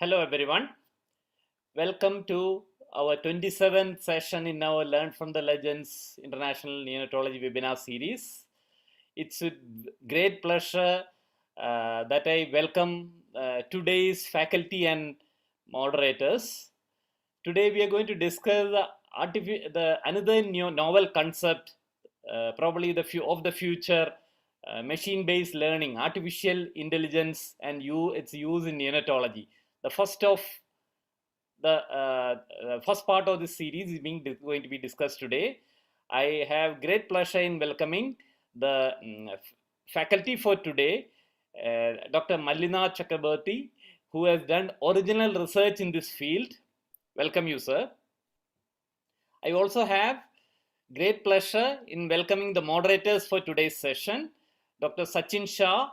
Hello everyone, welcome to our 27th session in our Learn from the Legends International Neonatology webinar series. It's with great pleasure that I welcome today's faculty and moderators. Today we are going to discuss another new novel concept, probably of the future, machine-based learning, artificial intelligence, and its use in neonatology. The first part of this series is going to be discussed today. I have great pleasure in welcoming the faculty for today, Dr. Mallinath Chakraborty, who has done original research in this field. Welcome you, sir. I also have great pleasure in welcoming the moderators for today's session, Dr. Sachin Shah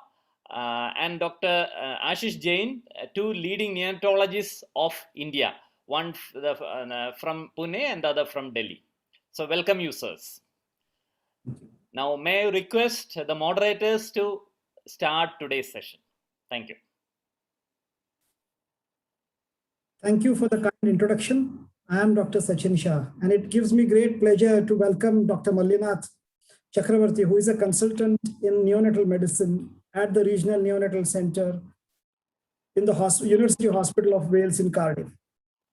and Dr. Ashish Jain, two leading neonatologists of India, one from Pune and the other from Delhi. So welcome you, sirs. Now may I request the moderators to start today's session. Thank you. Thank you for the kind introduction. I am Dr. Sachin Shah, and it gives me great pleasure to welcome Dr. Mallinath Chakraborty, who is a consultant in neonatal medicine at the Regional Neonatal Center in the University Hospital of Wales in Cardiff.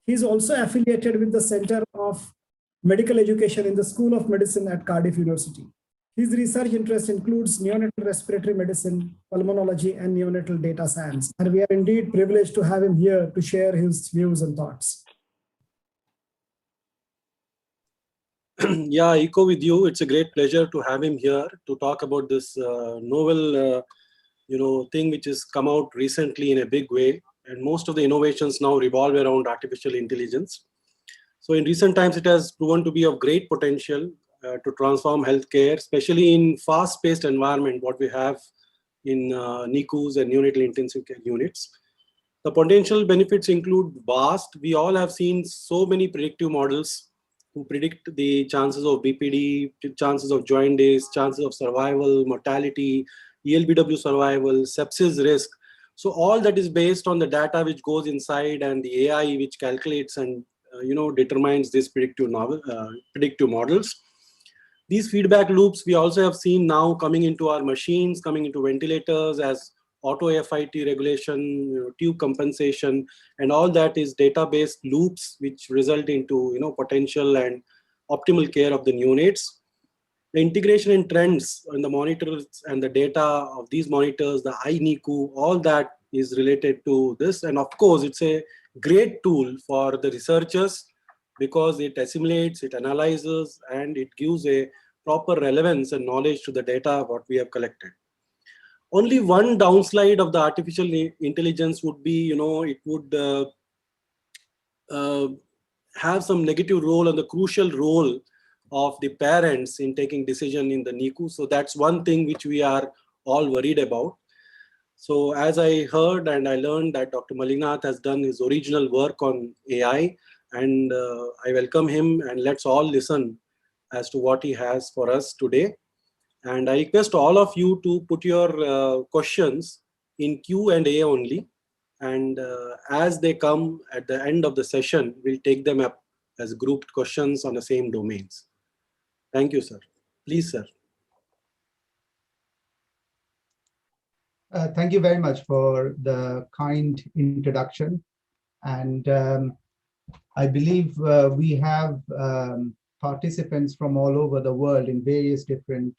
He is also affiliated with the Center of Medical Education in the School of Medicine at Cardiff University. His research interest includes neonatal respiratory medicine, pulmonology, and neonatal data science. And we are indeed privileged to have him here to share his views and thoughts. Yeah, I echo with you. It's a great pleasure to have him here to talk about this novel, thing which has come out recently in a big way. And most of the innovations now revolve around artificial intelligence. So in recent times, it has proven to be of great potential to transform healthcare, especially in fast-paced environment, what we have in NICUs and neonatal intensive care units. The potential benefits include vast. We all have seen so many predictive models who predict the chances of BPD, chances of jaundice, chances of survival, mortality, ELBW survival, sepsis risk. So all that is based on the data which goes inside and the AI which calculates and determines these predictive models. These feedback loops we also have seen now coming into our machines, coming into ventilators as auto FIT regulation, tube compensation, and all that is data-based loops which result into potential and optimal care of the neonates. The integration in trends in the monitors and the data of these monitors, the iNICU, all that is related to this. And of course, it's a great tool for the researchers because it assimilates, it analyzes, and it gives a proper relevance and knowledge to the data what we have collected. Only one downslide of the artificial intelligence would be, it would have some negative role on the crucial role of the parents in taking decision in the NICU. So that's one thing which we are all worried about. So as I heard and I learned that Dr. Mallinath has done his original work on AI, And I welcome him, and let's all listen as to what he has for us today. And I request all of you to put your questions in Q&A only. And as they come at the end of the session, we'll take them up as grouped questions on the same domains. Thank you, sir. Please, sir. Thank you very much for the kind introduction. And I believe we have participants from all over the world in various different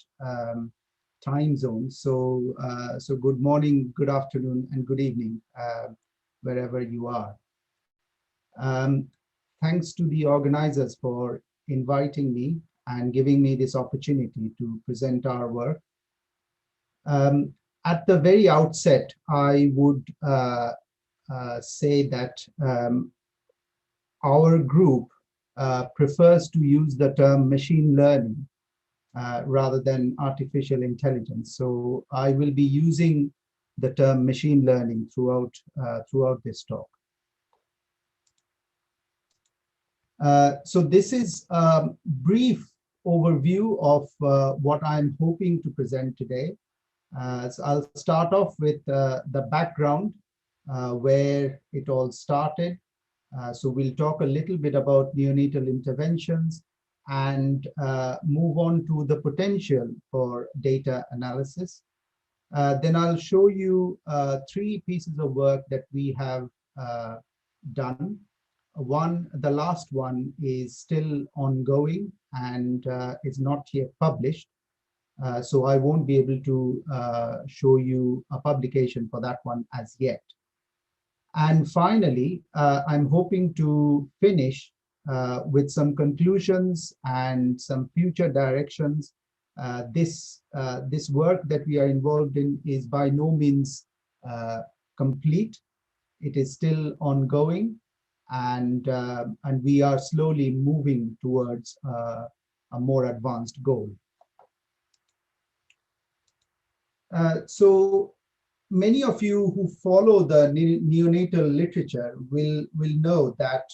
time zones. So, so good morning, good afternoon, and good evening, wherever you are. Thanks to the organizers for inviting me and giving me this opportunity to present our work. At the very outset, I would say that our group prefers to use the term machine learning rather than artificial intelligence. So I will be using the term machine learning throughout this talk. So this is a brief overview of what I'm hoping to present today. So I'll start off with the background, where it all started. So we'll talk a little bit about neonatal interventions and move on to the potential for data analysis. Then I'll show you 3 pieces of work that we have done. The last one is still ongoing and is not yet published. So I won't be able to show you a publication for that one as yet. And finally, I'm hoping to finish with some conclusions and some future directions. This work that we are involved in is by no means complete. It is still ongoing, and we are slowly moving towards a more advanced goal. So many of you who follow the neonatal literature will know that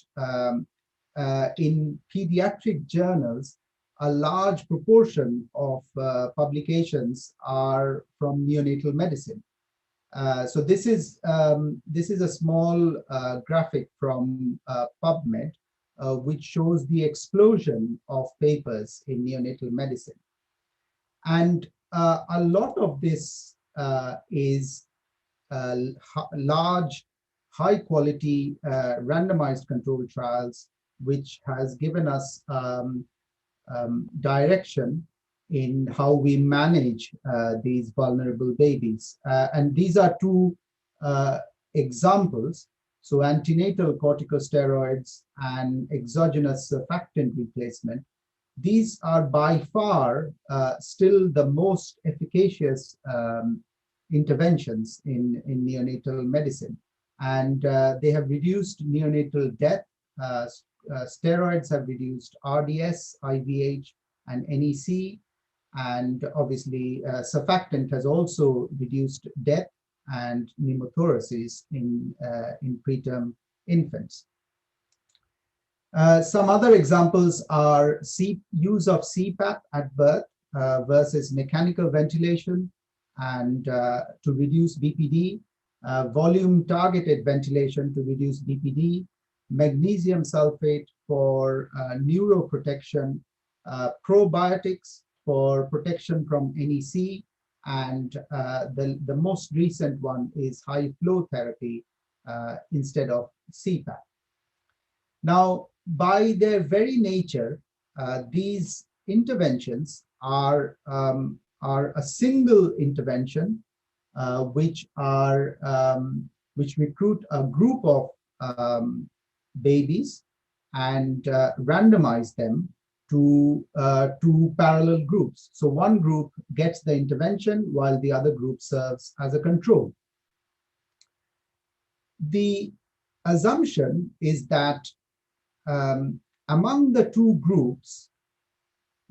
in pediatric journals, a large proportion of publications are from neonatal medicine. So this is a small graphic from PubMed, which shows the explosion of papers in neonatal medicine. And a lot of this is large, high-quality randomized controlled trials, which has given us direction in how we manage these vulnerable babies. And these are 2 examples. So antenatal corticosteroids and exogenous surfactant replacement. These are by far still the most efficacious interventions in neonatal medicine. And they have reduced neonatal death. Steroids have reduced RDS, IVH, and NEC. And obviously, surfactant has also reduced death and pneumothoraces in preterm infants. Some other examples are use of CPAP at birth versus mechanical ventilation and to reduce BPD, volume targeted ventilation to reduce BPD, magnesium sulfate for neuroprotection, probiotics for protection from NEC, and the most recent one is high flow therapy instead of CPAP. Now, by their very nature, these interventions are a single intervention, which recruit a group of babies and randomize them to 2 parallel groups. So one group gets the intervention while the other group serves as a control. The assumption is that among the 2 groups,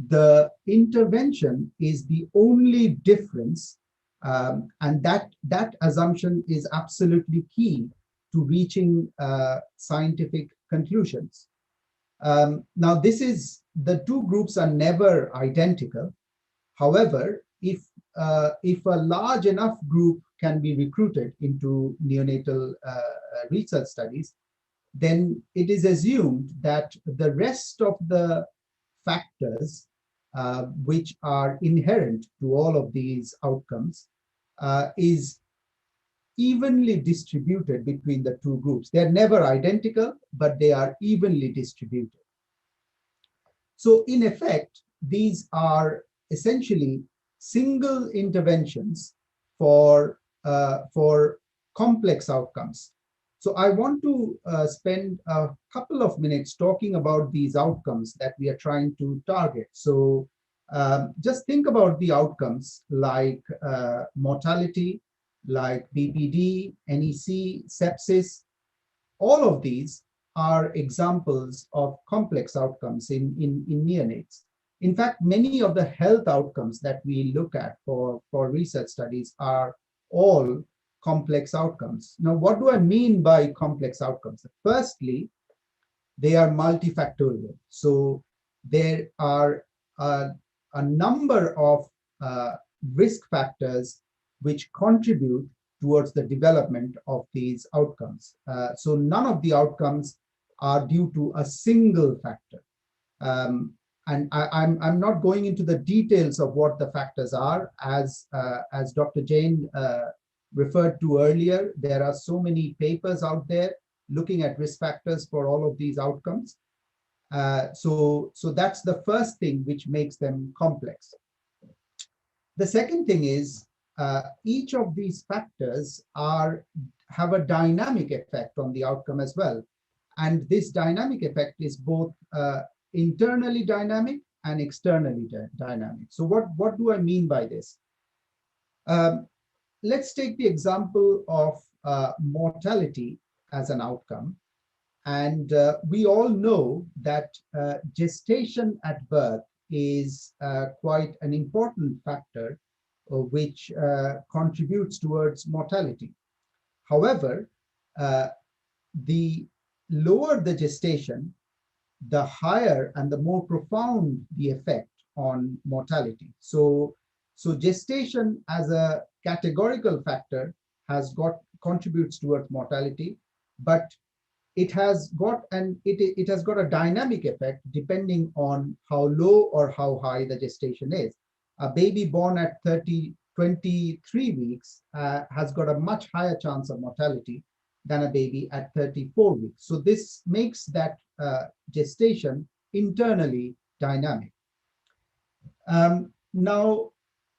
the intervention is the only difference, and that assumption is absolutely key to reaching scientific conclusions. Now, the two groups are never identical. However, if a large enough group can be recruited into neonatal research studies, then it is assumed that the rest of the factors which are inherent to all of these outcomes is evenly distributed between the two groups. They're never identical, but they are evenly distributed. So in effect, these are essentially single interventions for complex outcomes. So I want to spend a couple of minutes talking about these outcomes that we are trying to target. So just think about the outcomes like mortality, like BPD, NEC, sepsis. All of these are examples of complex outcomes in neonates. In fact, many of the health outcomes that we look at for research studies are all complex outcomes. Now, what do I mean by complex outcomes? Firstly, they are multifactorial. So there are a number of risk factors which contribute towards the development of these outcomes. So none of the outcomes are due to a single factor. And I'm not going into the details of what the factors are. As Dr. Jain referred to earlier, there are so many papers out there looking at risk factors for all of these outcomes. So that's the first thing which makes them complex. The second thing is each of these factors have a dynamic effect on the outcome as well. And this dynamic effect is both internally dynamic and externally dynamic. So what do I mean by this? Let's take the example of mortality as an outcome. And we all know that gestation at birth is quite an important factor which contributes towards mortality. However, the lower the gestation, the higher and the more profound the effect on mortality. So gestation as a categorical factor contributes towards mortality, but it has got a dynamic effect depending on how low or how high the gestation is. A baby born at 23 weeks has got a much higher chance of mortality than a baby at 34 weeks. So this makes that gestation internally dynamic. Now,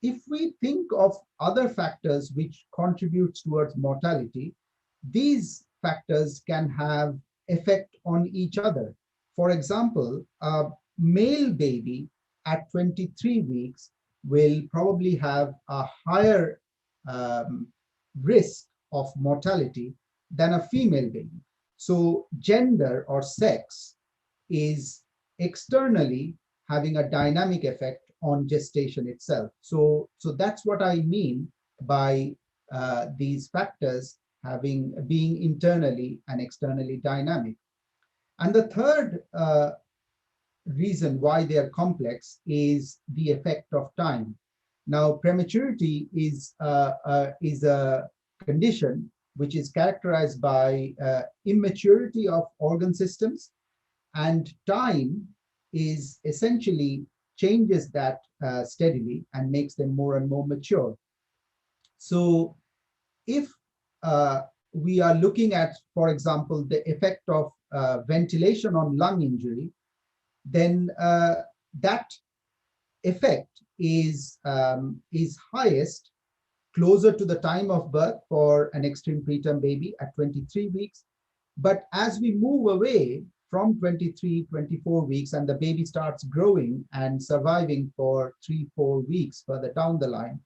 if we think of other factors which contribute towards mortality, these factors can have effect on each other. For example, a male baby at 23 weeks will probably have a higher risk of mortality than a female baby. So gender or sex is externally having a dynamic effect on gestation itself. So that's what I mean by these factors being internally and externally dynamic. And the third reason why they are complex is the effect of time. Now, prematurity is a condition which is characterized by immaturity of organ systems, and time is essentially changes that steadily and makes them more and more mature. So if we are looking at, for example, the effect of ventilation on lung injury, then that effect is highest closer to the time of birth for an extreme preterm baby at 23 weeks. But as we move away from 23, 24 weeks and the baby starts growing and surviving for 3-4 weeks further down the line,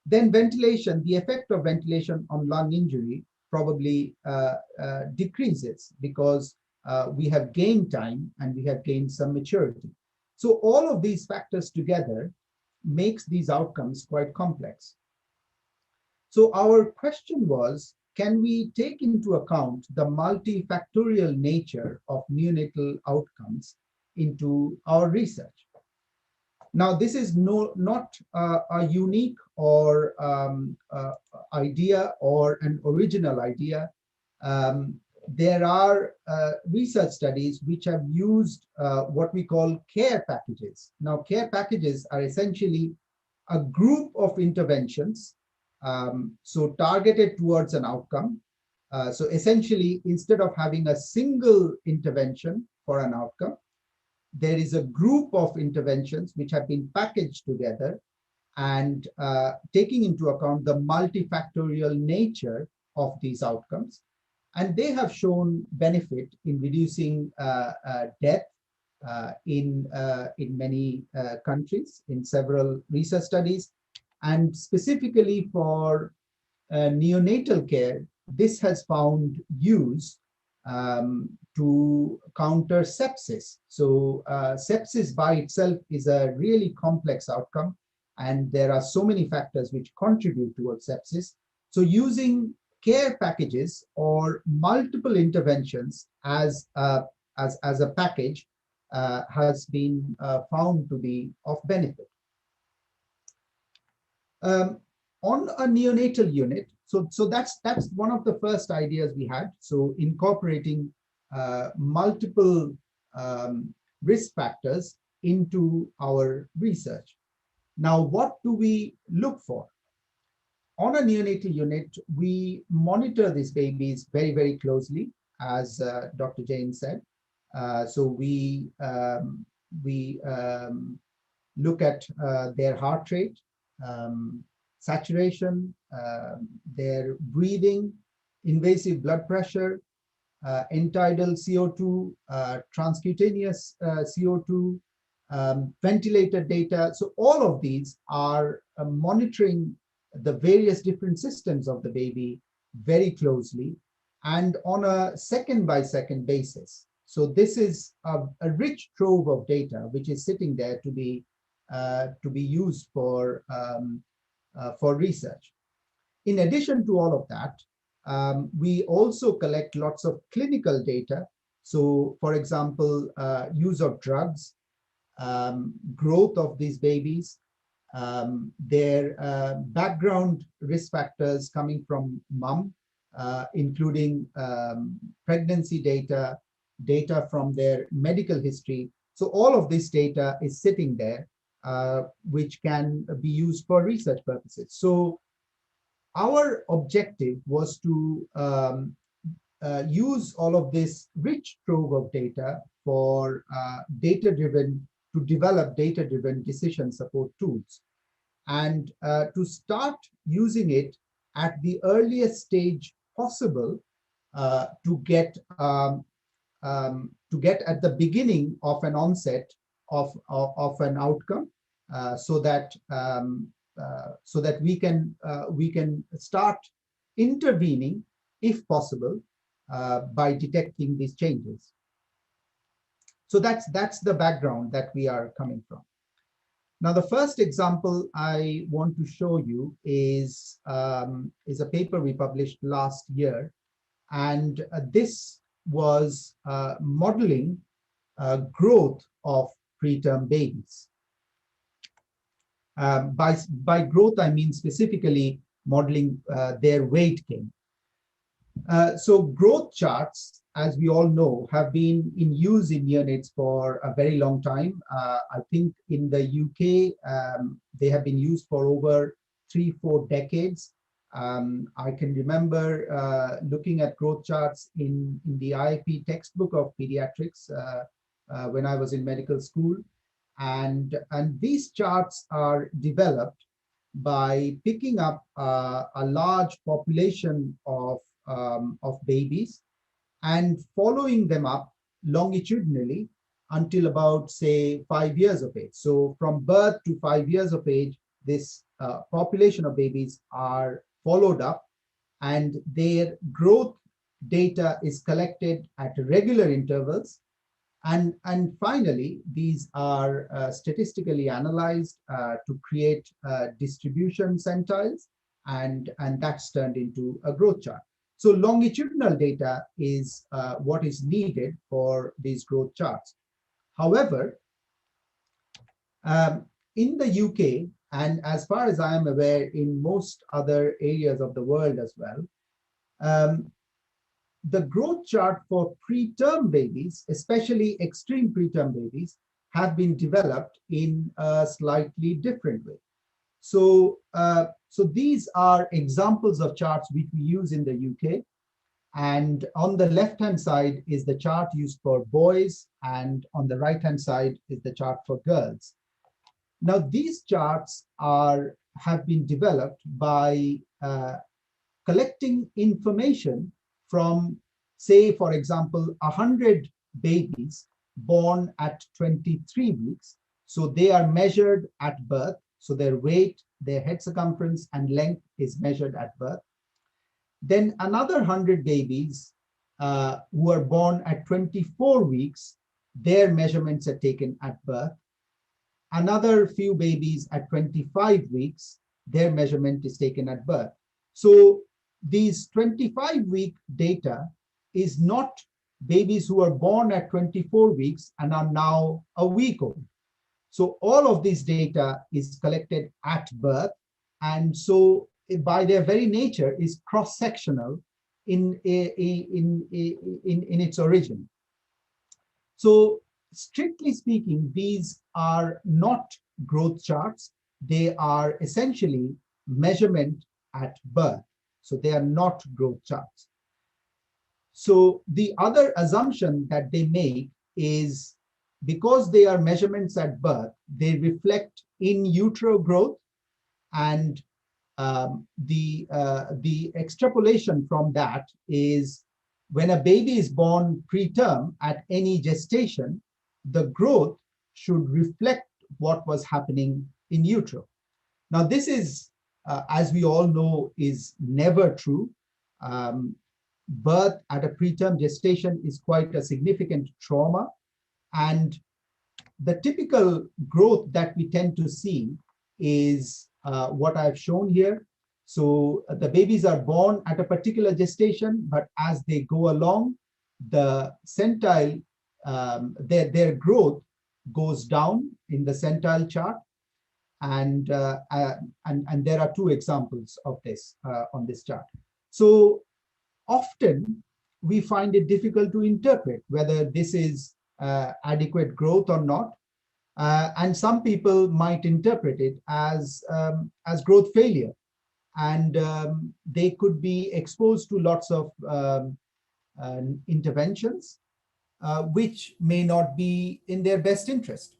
then ventilation, the effect of ventilation on lung injury probably decreases because we have gained time and we have gained some maturity. So all of these factors together makes these outcomes quite complex. So our question was, can we take into account the multifactorial nature of neonatal outcomes into our research. Now, this is not a unique or idea or an original idea. There are research studies which have used what we call care packages. Now, care packages are essentially a group of interventions, so targeted towards an outcome. So essentially, instead of having a single intervention for an outcome, there is a group of interventions which have been packaged together and taking into account the multifactorial nature of these outcomes. And they have shown benefit in reducing death in many countries, in several research studies. And specifically for neonatal care, this has found use to counter sepsis. So sepsis by itself is a really complex outcome, and there are so many factors which contribute towards sepsis. So using care packages or multiple interventions as a package has been found to be of benefit. On a neonatal unit, so that's one of the first ideas we had. So incorporating multiple risk factors into our research. Now, what do we look for? On a neonatal unit, we monitor these babies very, very closely, as Dr. Jain said. So we look at their heart rate, saturation, their breathing, invasive blood pressure, end-tidal CO2, transcutaneous CO2, ventilator data. So all of these are monitoring the various different systems of the baby very closely and on a second-by-second basis. So this is a rich trove of data which is sitting there to be used for research. In addition to all of that, we also collect lots of clinical data. So, for example, use of drugs, growth of these babies, their background risk factors coming from mom, including pregnancy data, data from their medical history. So all of this data is sitting there, which can be used for research purposes. So our objective was to use all of this rich trove of data for to develop data-driven decision support tools, and to start using it at the earliest stage possible to get at the beginning of an onset of an outcome, so that we can start intervening, if possible, by detecting these changes. So that's the background that we are coming from. Now, the first example I want to show you is a paper we published last year, and this was modeling growth of preterm babies. By growth, I mean specifically modeling their weight gain. So growth charts, as we all know, have been in use in neonates for a very long time. I think in the UK, they have been used for over 3-4 decades. I can remember looking at growth charts in the IAP textbook of pediatrics when I was in medical school. And these charts are developed by picking up a large population of babies and following them up longitudinally until about, say, 5 years of age. So from birth to 5 years of age, this population of babies are followed up, and their growth data is collected at regular intervals. And finally, these are statistically analyzed to create distribution centiles, and that's turned into a growth chart. So longitudinal data is what is needed for these growth charts. However, in the UK, and as far as I am aware, in most other areas of the world as well, the growth chart for preterm babies, especially extreme preterm babies, have been developed in a slightly different way. So, so these are examples of charts which we use in the UK. And on the left-hand side is the chart used for boys, and on the right-hand side is the chart for girls. Now, these charts have been developed by collecting information from, say, for example, 100 babies born at 23 weeks. So they are measured at birth. So their weight, their head circumference, and length is measured at birth. Then another 100 babies who are born at 24 weeks, their measurements are taken at birth. Another few babies at 25 weeks, their measurement is taken at birth. So these 25-week data is not babies who are born at 24 weeks and are now a week old. So all of this data is collected at birth, and so by their very nature is cross-sectional in its origin. So strictly speaking, these are not growth charts. They are essentially measurement at birth. So they are not growth charts. So the other assumption that they make is, because they are measurements at birth, they reflect in utero growth, and the extrapolation from that is, when a baby is born preterm at any gestation, the growth should reflect what was happening in utero. Now, this is, as we all know, is never true. Birth at a preterm gestation is quite a significant trauma, and the typical growth that we tend to see is what I've shown here. So the babies are born at a particular gestation, but as they go along, the centile, their growth goes down in the centile chart. And there are two examples of this on this chart. So often we find it difficult to interpret whether this is adequate growth or not. And some people might interpret it as growth failure. And they could be exposed to lots of interventions, which may not be in their best interest.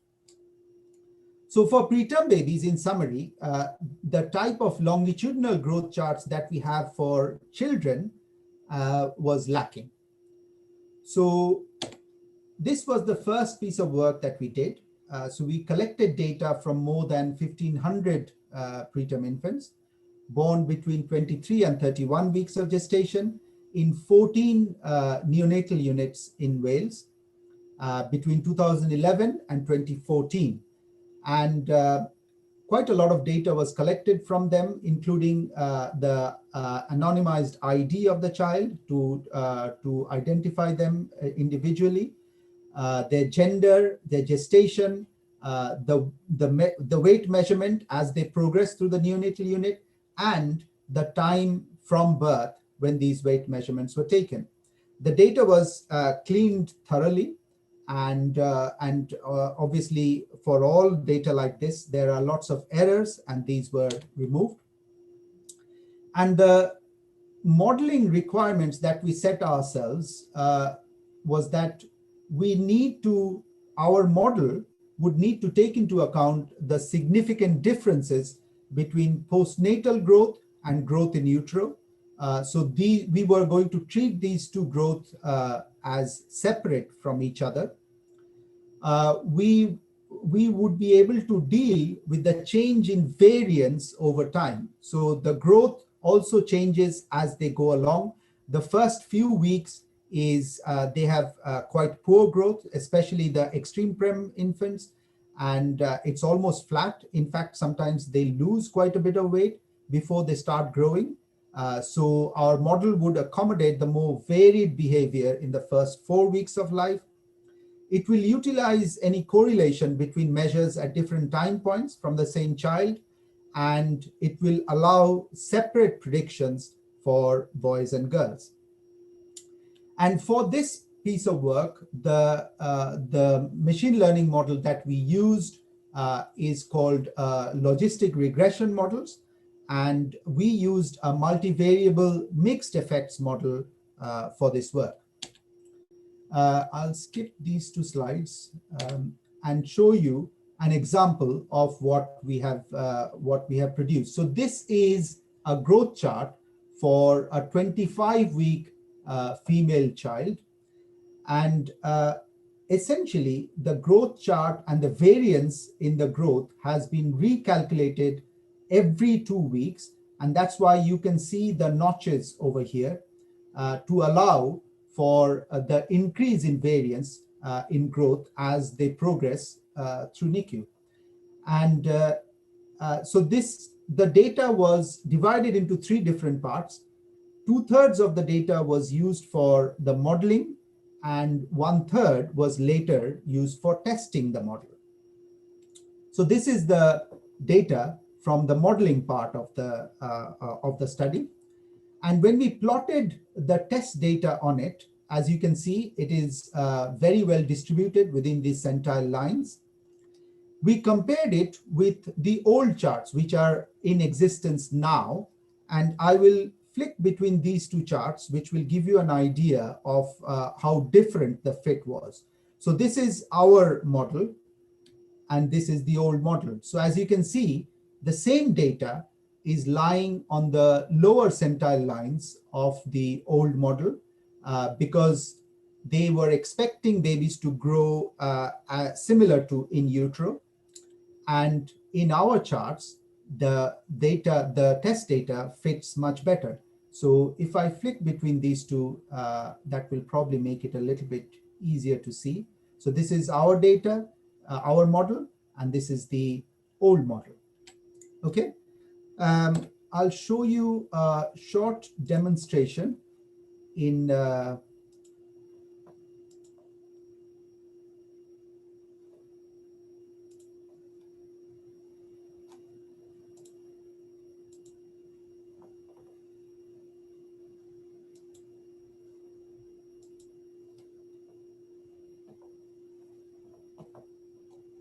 So for preterm babies, in summary, the type of longitudinal growth charts that we have for children was lacking. So this was the first piece of work that we did. So we collected data from more than 1,500 preterm infants born between 23 and 31 weeks of gestation in 14 neonatal units in Wales between 2011 and 2014. And quite a lot of data was collected from them, including the anonymized ID of the child to identify them individually, their gender, their gestation, the weight measurement as they progress through the neonatal unit, and the time from birth when these weight measurements were taken. The data was cleaned thoroughly, and obviously for all data like this, there are lots of errors, and these were removed. And the modeling requirements that we set ourselves was that our model would need to take into account the significant differences between postnatal growth and growth in utero. So we were going to treat these two growths as separate from each other. We would be able to deal with the change in variance over time. So the growth also changes as they go along. The first few weeks is they have quite poor growth, especially the extreme prem infants, and it's almost flat. In fact, sometimes they lose quite a bit of weight before they start growing. So our model would accommodate the more varied behavior in the first 4 weeks of life. It will utilize any correlation between measures at different time points from the same child, and it will allow separate predictions for boys and girls. And for this piece of work, the machine learning model that we used is called logistic regression models. And we used a multivariable mixed effects model for this work. I'll skip these two slides and show you an example of what we have produced. So this is a growth chart for a 25-week female child, and essentially the growth chart and the variance in the growth has been recalculated every 2 weeks, and that's why you can see the notches over here to allow for the increase in variance in growth as they progress through NICU. And so the data was divided into 3 different parts. 2/3 of the data was used for the modeling, and 1/3 was later used for testing the model. So this is the data from the modeling part of the study. And when we plotted the test data on it, as you can see, it is very well distributed within these centile lines. We compared it with the old charts, which are in existence now, and I will flick between these 2 charts, which will give you an idea of how different the fit was. So this is our model, and this is the old model. So as you can see, the same data is lying on the lower centile lines of the old model because they were expecting babies to grow similar to in utero. And in our charts, the test data fits much better. So if I flick between these 2, that will probably make it a little bit easier to see. So this is our data, our model, and this is the old model. Okay. I'll show you a short demonstration in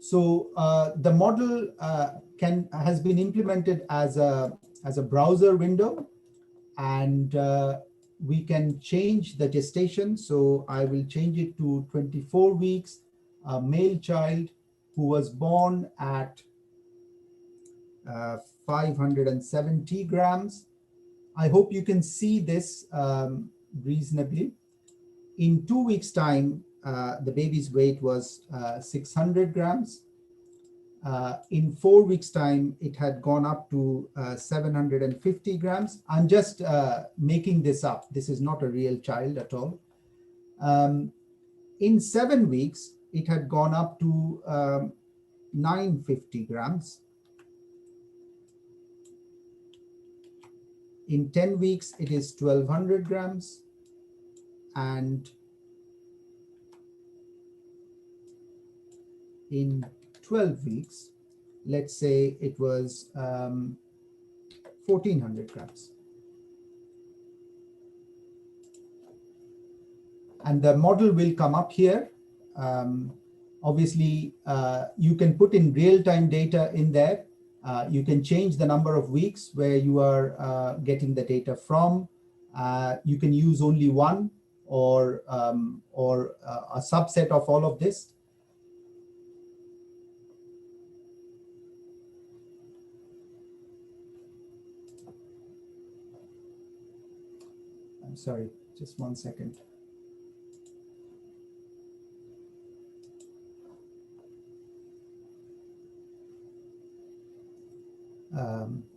so the model has been implemented as a browser window, and we can change the gestation. So I will change it to 24 weeks, a male child who was born at 570 grams. I hope you can see this reasonably. In 2 weeks' time, the baby's weight was 600 grams. In 4 weeks' time, it had gone up to 750 grams. I'm just making this up. This is not a real child at all. In 7 weeks, it had gone up to 950 grams. In 10 weeks, it is 1200 grams. And in 12 weeks, let's say it was 1400 grams. And the model will come up here. Obviously, you can put in real-time data in there. You can change the number of weeks where you are getting the data from. You can use only one or a subset of all of this. I'm sorry, just 1 second.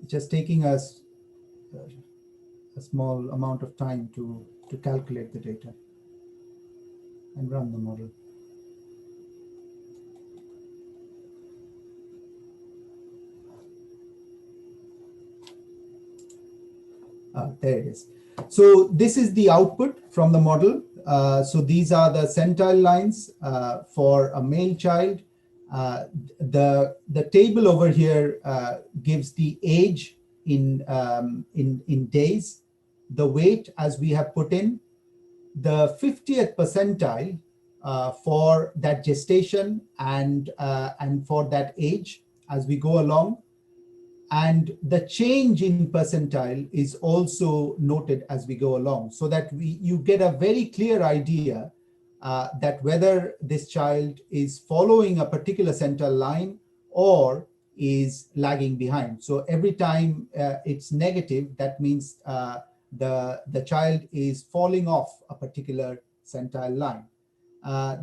Just taking us a small amount of time to calculate the data and run the model. There it is. So this is the output from the model. So these are the centile lines for a male child. The table over here gives the age in days, the weight as we have put in, the 50th percentile for that gestation and for that age as we go along. And the change in percentile is also noted as we go along, so that you get a very clear idea that whether this child is following a particular centile line or is lagging behind. So every time it's negative, that means the child is falling off a particular centile line.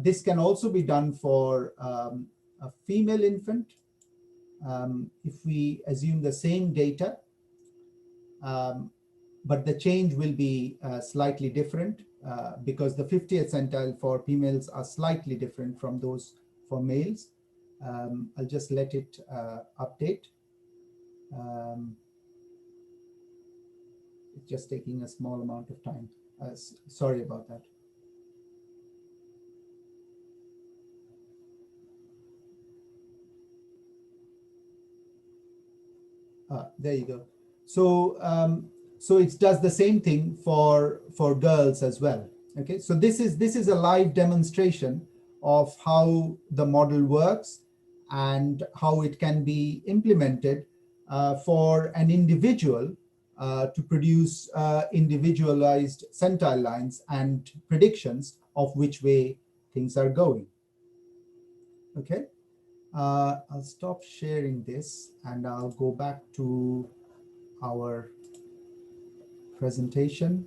This can also be done for a female infant. If we assume the same data, but the change will be slightly different because the 50th centile for females are slightly different from those for males. I'll just let it update. It's just taking a small amount of time. Sorry about that. There you go. So so it does the same thing for girls as well. Okay, so this is a live demonstration of how the model works and how it can be implemented for an individual to produce individualized centile lines and predictions of which way things are going. Okay. I'll stop sharing this and I'll go back to our presentation.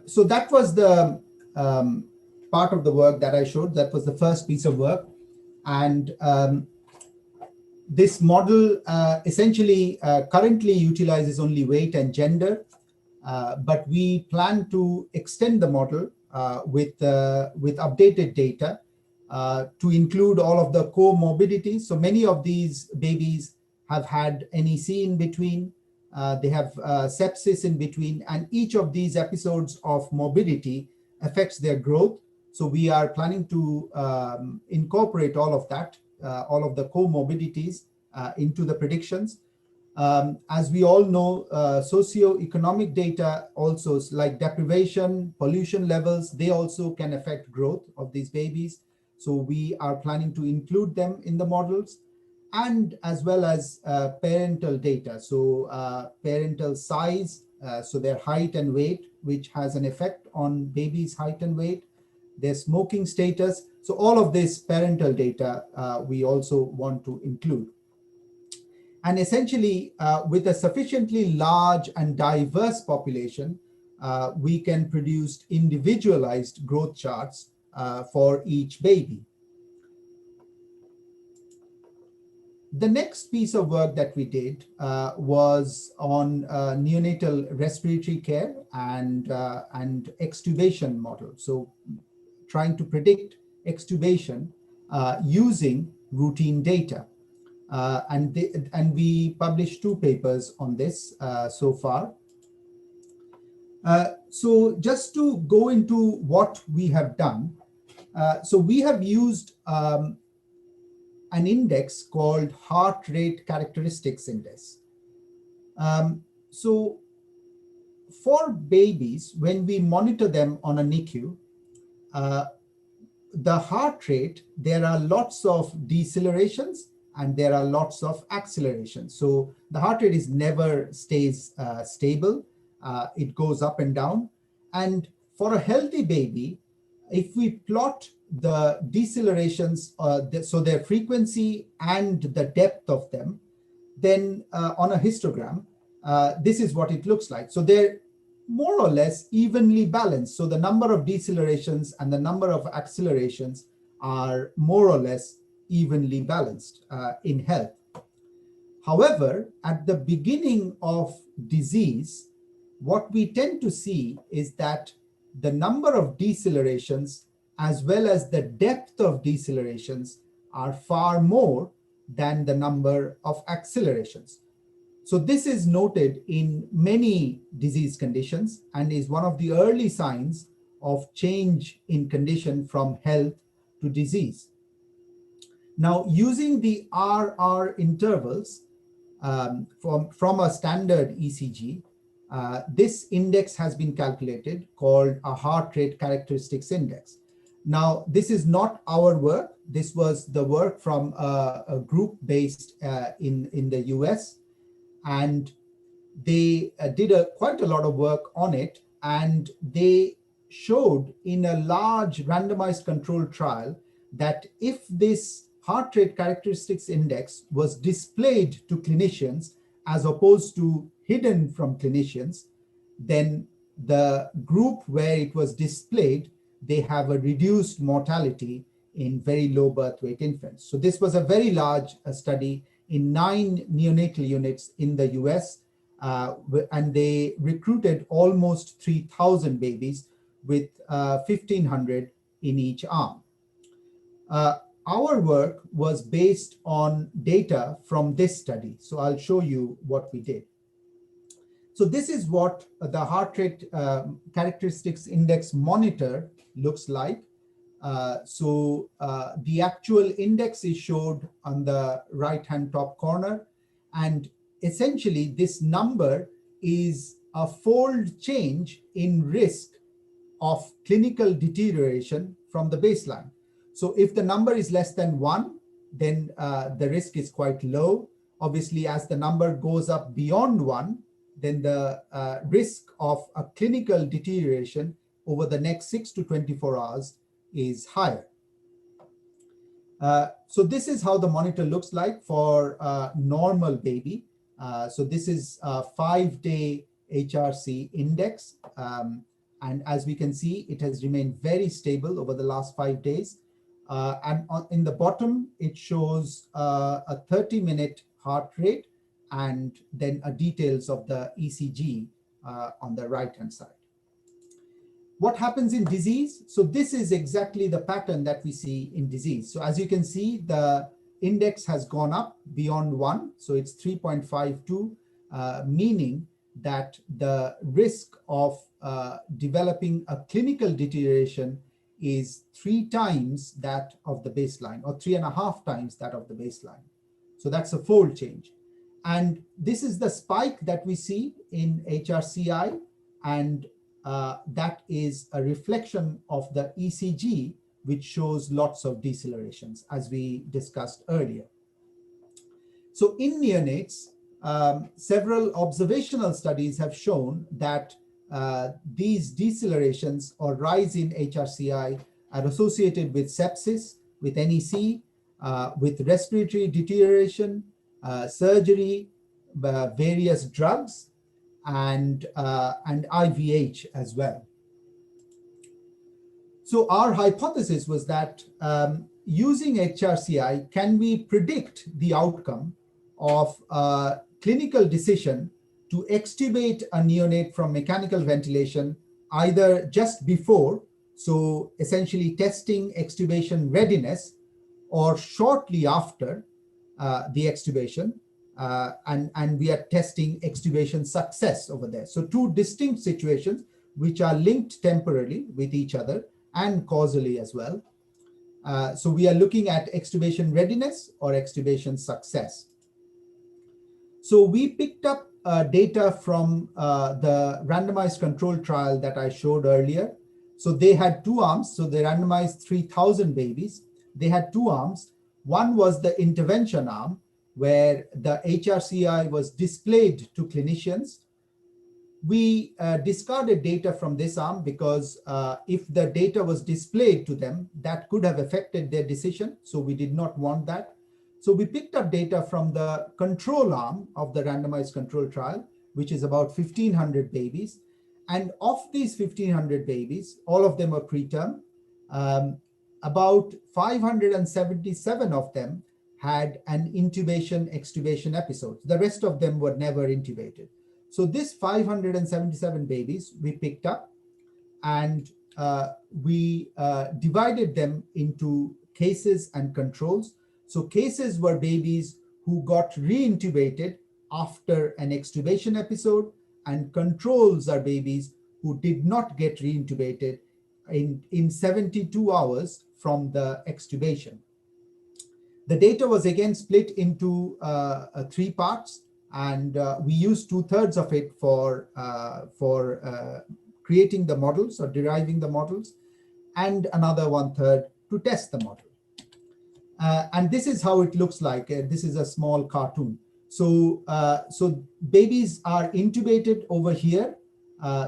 So that was the part of the work that I showed. That was the first piece of work. And this model essentially currently utilizes only weight and gender, but we plan to extend the model with updated data to include all of the comorbidities. So many of these babies have had NEC in between, they have sepsis in between, and each of these episodes of morbidity affects their growth. So we are planning to incorporate all of that, all of the comorbidities into the predictions. As we all know, socioeconomic data also, like deprivation, pollution levels, they also can affect growth of these babies. So we are planning to include them in the models, and as well as parental data. So parental size, so their height and weight, which has an effect on babies' height and weight, their smoking status. So all of this parental data we also want to include. And essentially, with a sufficiently large and diverse population, we can produce individualized growth charts for each baby. The next piece of work that we did was on neonatal respiratory care and extubation model. So trying to predict extubation using routine data. And we published 2 papers on this so far. So just to go into what we have done, so we have used an index called heart rate characteristics index. So for babies, when we monitor them on a NICU, the heart rate, there are lots of decelerations and there are lots of accelerations. So the heart rate is never stays stable. It goes up and down. And for a healthy baby, if we plot the decelerations, so their frequency and the depth of them, then on a histogram, this is what it looks like. So they're more or less evenly balanced. So the number of decelerations and the number of accelerations are more or less evenly balanced in health. However, at the beginning of disease, what we tend to see is that the number of decelerations as well as the depth of decelerations are far more than the number of accelerations. So this is noted in many disease conditions and is one of the early signs of change in condition from health to disease. Now, using the RR intervals from a standard ECG, this index has been calculated, called a heart rate characteristics index. Now, this is not our work. This was the work from a group based in the US, and they did quite a lot of work on it, and they showed in a large randomized controlled trial that if this heart rate characteristics index was displayed to clinicians as opposed to hidden from clinicians, then the group where it was displayed, they have a reduced mortality in very low birth weight infants. So this was a very large study in 9 neonatal units in the US, and they recruited almost 3,000 babies with 1,500 in each arm. Our work was based on data from this study. So I'll show you what we did. So this is what the heart rate characteristics index monitor looks like. The actual index is showed on the right-hand top corner. And essentially, this number is a fold change in risk of clinical deterioration from the baseline. So if the number is less than 1, then the risk is quite low. Obviously, as the number goes up beyond 1, then the risk of a clinical deterioration over the next 6 to 24 hours is higher. So this is how the monitor looks like for a normal baby. So this is a 5-day HRC index. And as we can see, it has remained very stable over the last 5 days. In the bottom, it shows a 30-minute heart rate and then details of the ECG on the right-hand side. What happens in disease? So this is exactly the pattern that we see in disease. So as you can see, the index has gone up beyond 1. So it's 3.52, meaning that the risk of developing a clinical deterioration is 3 times that of the baseline, or 3.5 times that of the baseline. So that's a fold change. And this is the spike that we see in HRCi, and that is a reflection of the ECG, which shows lots of decelerations, as we discussed earlier. So in neonates, several observational studies have shown that these decelerations or rise in HRCi are associated with sepsis, with NEC, with respiratory deterioration, surgery, various drugs, and IVH as well. So our hypothesis was that using HRCi, can we predict the outcome of a clinical decision to extubate a neonate from mechanical ventilation, either just before, so essentially testing extubation readiness, or shortly after the extubation, and we are testing extubation success over there. So 2 distinct situations which are linked temporally with each other and causally as well. So we are looking at extubation readiness or extubation success. So we picked up data from the randomized control trial that I showed earlier. So they had 2 arms. So they randomized 3,000 babies. They had 2 arms. One was the intervention arm, where the HRCi was displayed to clinicians. We discarded data from this arm because if the data was displayed to them, that could have affected their decision. So we did not want that. So we picked up data from the control arm of the randomized control trial, which is about 1,500 babies. And of these 1,500 babies, all of them are preterm. About 577 of them had an intubation extubation episode. The rest of them were never intubated. So this 577 babies we picked up, and we divided them into cases and controls. So cases were babies who got reintubated after an extubation episode, and controls are babies who did not get reintubated in 72 hours from the extubation. The data was again split into 3 parts, and we used 2/3 of it for creating the models or deriving the models, and another 1/3 to test the model. And this is how it looks like. This is a small cartoon. So, so babies are intubated over here.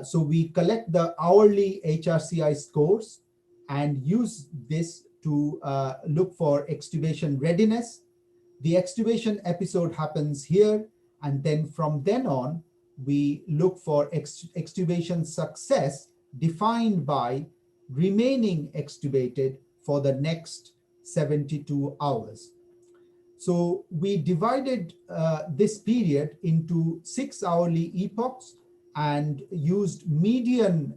So we collect the hourly HRCi scores and use this to look for extubation readiness. The extubation episode happens here, and then from then on, we look for extubation success defined by remaining extubated for the next 72 hours. So we divided this period into 6 hourly epochs and used median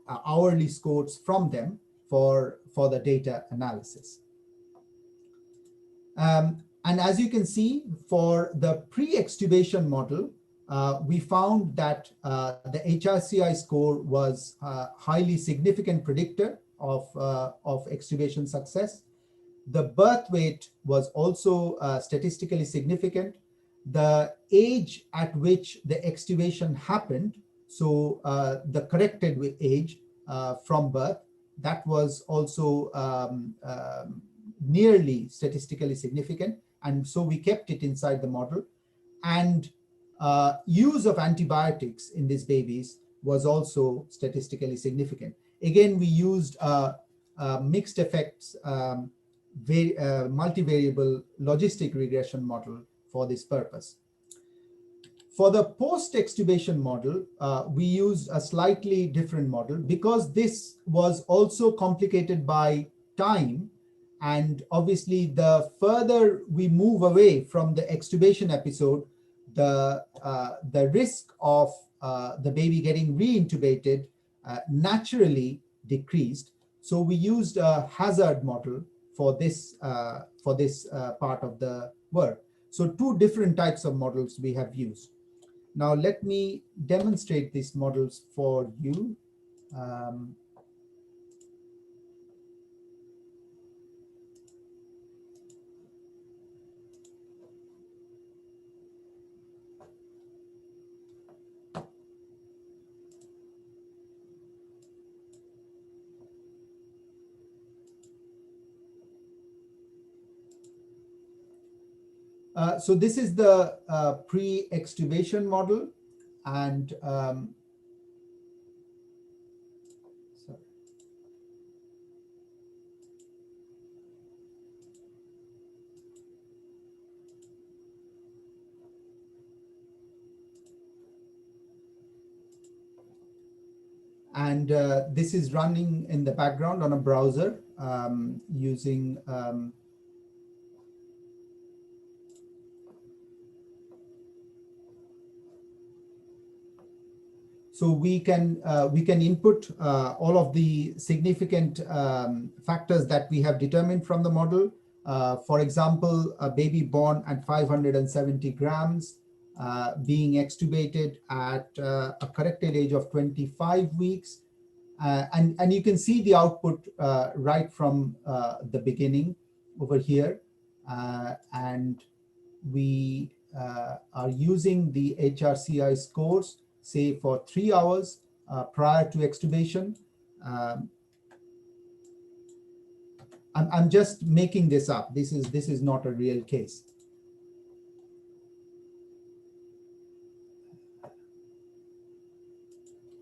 hourly scores from them for the data analysis. And as you can see, for the pre-extubation model, we found that the HRCi score was a highly significant predictor of extubation success. The birth weight was also statistically significant. The age at which the extubation happened, so the corrected age from birth, that was also nearly statistically significant. And so we kept it inside the model. And use of antibiotics in these babies was also statistically significant. Again, we used mixed effects multivariable logistic regression model for this purpose. For the post-extubation model, we used a slightly different model because this was also complicated by time. And obviously, the further we move away from the extubation episode, the risk of the baby getting reintubated naturally decreased. So we used a hazard model for this part of the work. So 2 different types of models we have used. Now let me demonstrate these models for you. So this is the pre-extubation model, and sorry. And this is running in the background on a browser using so we can input all of the significant factors that we have determined from the model. For example, a baby born at 570 grams being extubated at a corrected age of 25 weeks. And you can see the output right from the beginning over here. And we are using the HRCi scores, say for 3 hours prior to extubation. I'm just making this up. This is not a real case.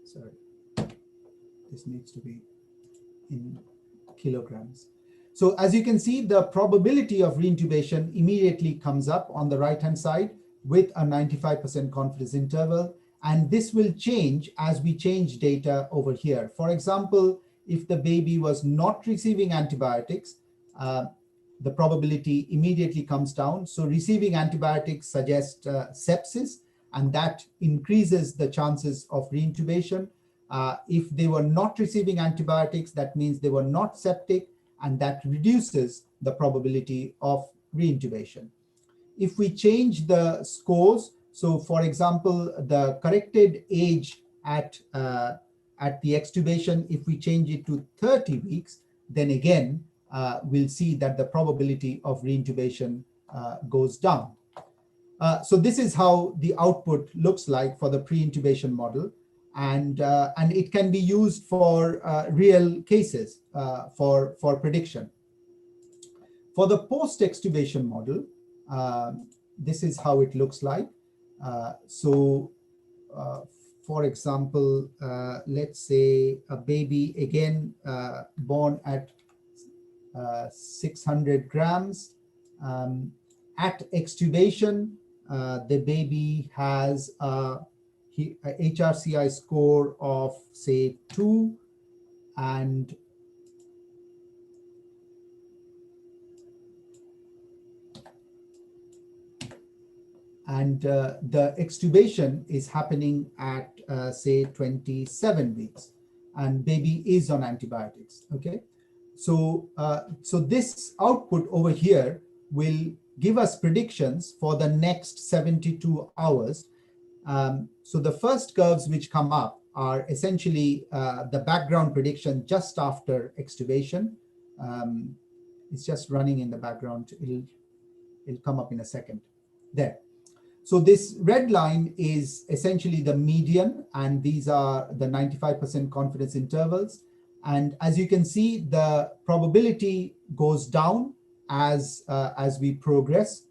Sorry, this needs to be in kilograms. So as you can see, the probability of reintubation immediately comes up on the right-hand side with a 95% confidence interval. And this will change as we change data over here. For example, if the baby was not receiving antibiotics, the probability immediately comes down. So receiving antibiotics suggests sepsis, and that increases the chances of reintubation. If they were not receiving antibiotics, that means they were not septic, and that reduces the probability of reintubation. If we change the scores, so for example, the corrected age at the extubation, if we change it to 30 weeks, then again, we'll see that the probability of reintubation goes down. So this is how the output looks like for the pre-intubation model. And it can be used for real cases for prediction. For the post-extubation model, this is how it looks like. For example, let's say a baby, again, born at 600 grams. At extubation, the baby has a HRCi score of, say, 2, and the extubation is happening at, say, 27 weeks, and baby is on antibiotics, okay? So this output over here will give us predictions for the next 72 hours. So the first curves which come up are essentially the background prediction just after extubation. It's just running in the background. It'll come up in a second. There. So this red line is essentially the median, and these are the 95% confidence intervals. And as you can see, the probability goes down as we progress.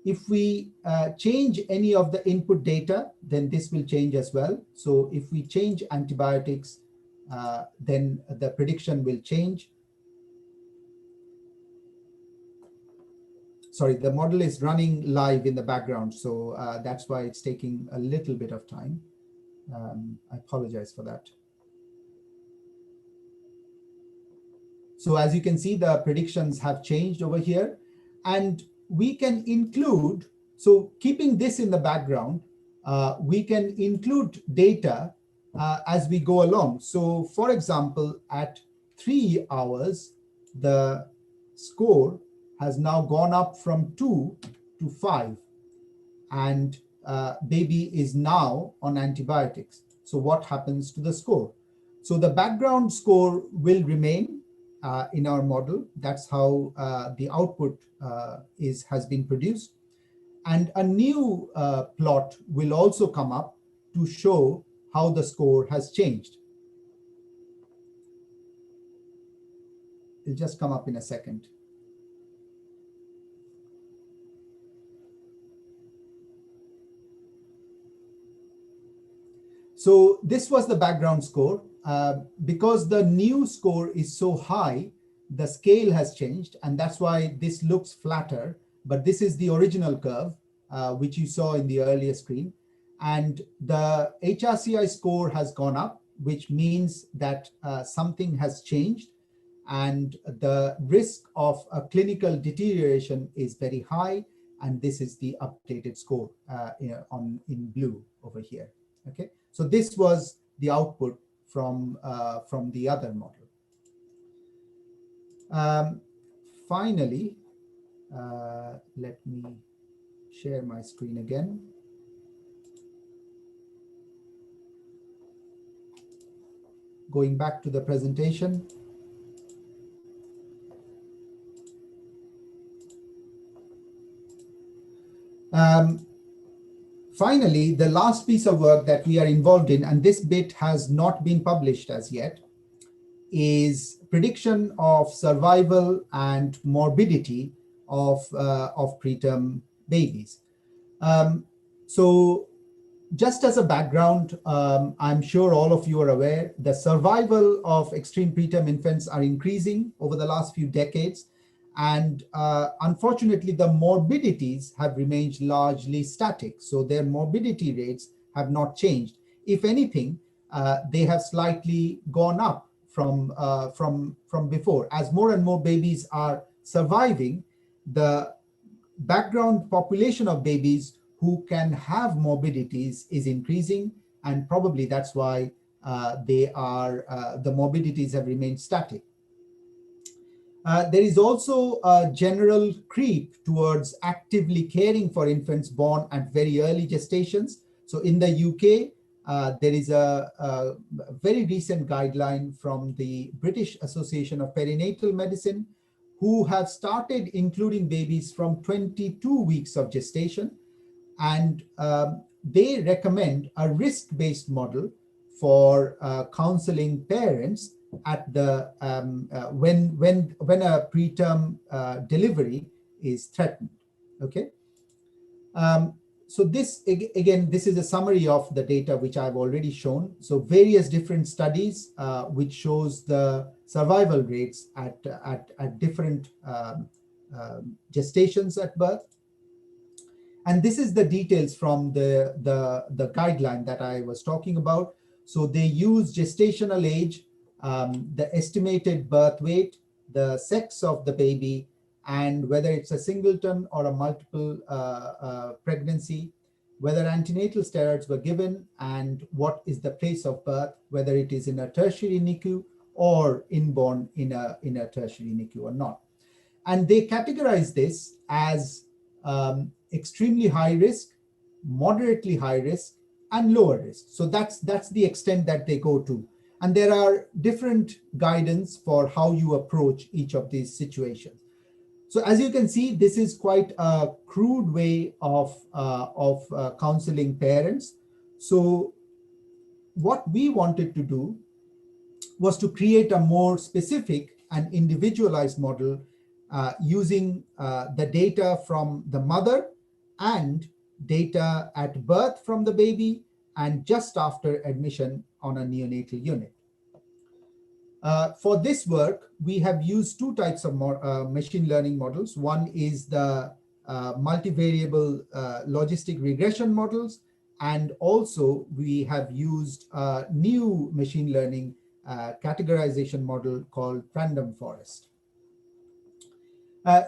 If we change any of the input data, then this will change as well. So if we change antibiotics, then the prediction will change. Sorry, the model is running live in the background, so that's why it's taking a little bit of time. I apologize for that. So as you can see, the predictions have changed over here, and we can include, so keeping this in the background, we can include data as we go along. So for example, at 3 hours, the score has now gone up from 2 to 5, and baby is now on antibiotics. So what happens to the score? So the background score will remain in our model. That's how the output has been produced. And a new plot will also come up to show how the score has changed. It'll just come up in a second. So this was the background score. Because the new score is so high, the scale has changed, and that's why this looks flatter. But this is the original curve, which you saw in the earlier screen. And the HRCi score has gone up, which means that something has changed, and the risk of a clinical deterioration is very high. And this is the updated score in blue over here. Okay, so this was the output from the other model. Finally, let me share my screen again. Going back to the presentation. Finally, the last piece of work that we are involved in, and this bit has not been published as yet, is prediction of survival and morbidity of preterm babies. So just as a background, I'm sure all of you are aware, the survival of extreme preterm infants are increasing over the last few decades. And unfortunately, the morbidities have remained largely static. So their morbidity rates have not changed. If anything, they have slightly gone up from before. As more and more babies are surviving, the background population of babies who can have morbidities is increasing, and probably that's why the morbidities have remained static. There is also a general creep towards actively caring for infants born at very early gestations. So in the UK, there is a very recent guideline from the British Association of Perinatal Medicine, who have started including babies from 22 weeks of gestation. And they recommend a risk-based model for counseling parents at the when a preterm delivery is threatened. Okay. So this, again, this is a summary of the data which I've already shown. So various different studies which shows the survival rates at different gestations at birth. And this is the details from the guideline that I was talking about. So they use gestational age, the estimated birth weight, the sex of the baby, and whether it's a singleton or a multiple pregnancy, whether antenatal steroids were given, and what is the place of birth, whether it is in a tertiary NICU or inborn in a tertiary NICU or not. And they categorize this as extremely high risk, moderately high risk, and lower risk. So that's the extent that they go to. And there are different guidance for how you approach each of these situations. So as you can see, this is quite a crude way of counseling parents. So what we wanted to do was to create a more specific and individualized model using the data from the mother and data at birth from the baby and just after admission on a neonatal unit. For this work, we have used two types of machine learning models. One is the multivariable logistic regression models, and also we have used a new machine learning categorization model called random forest.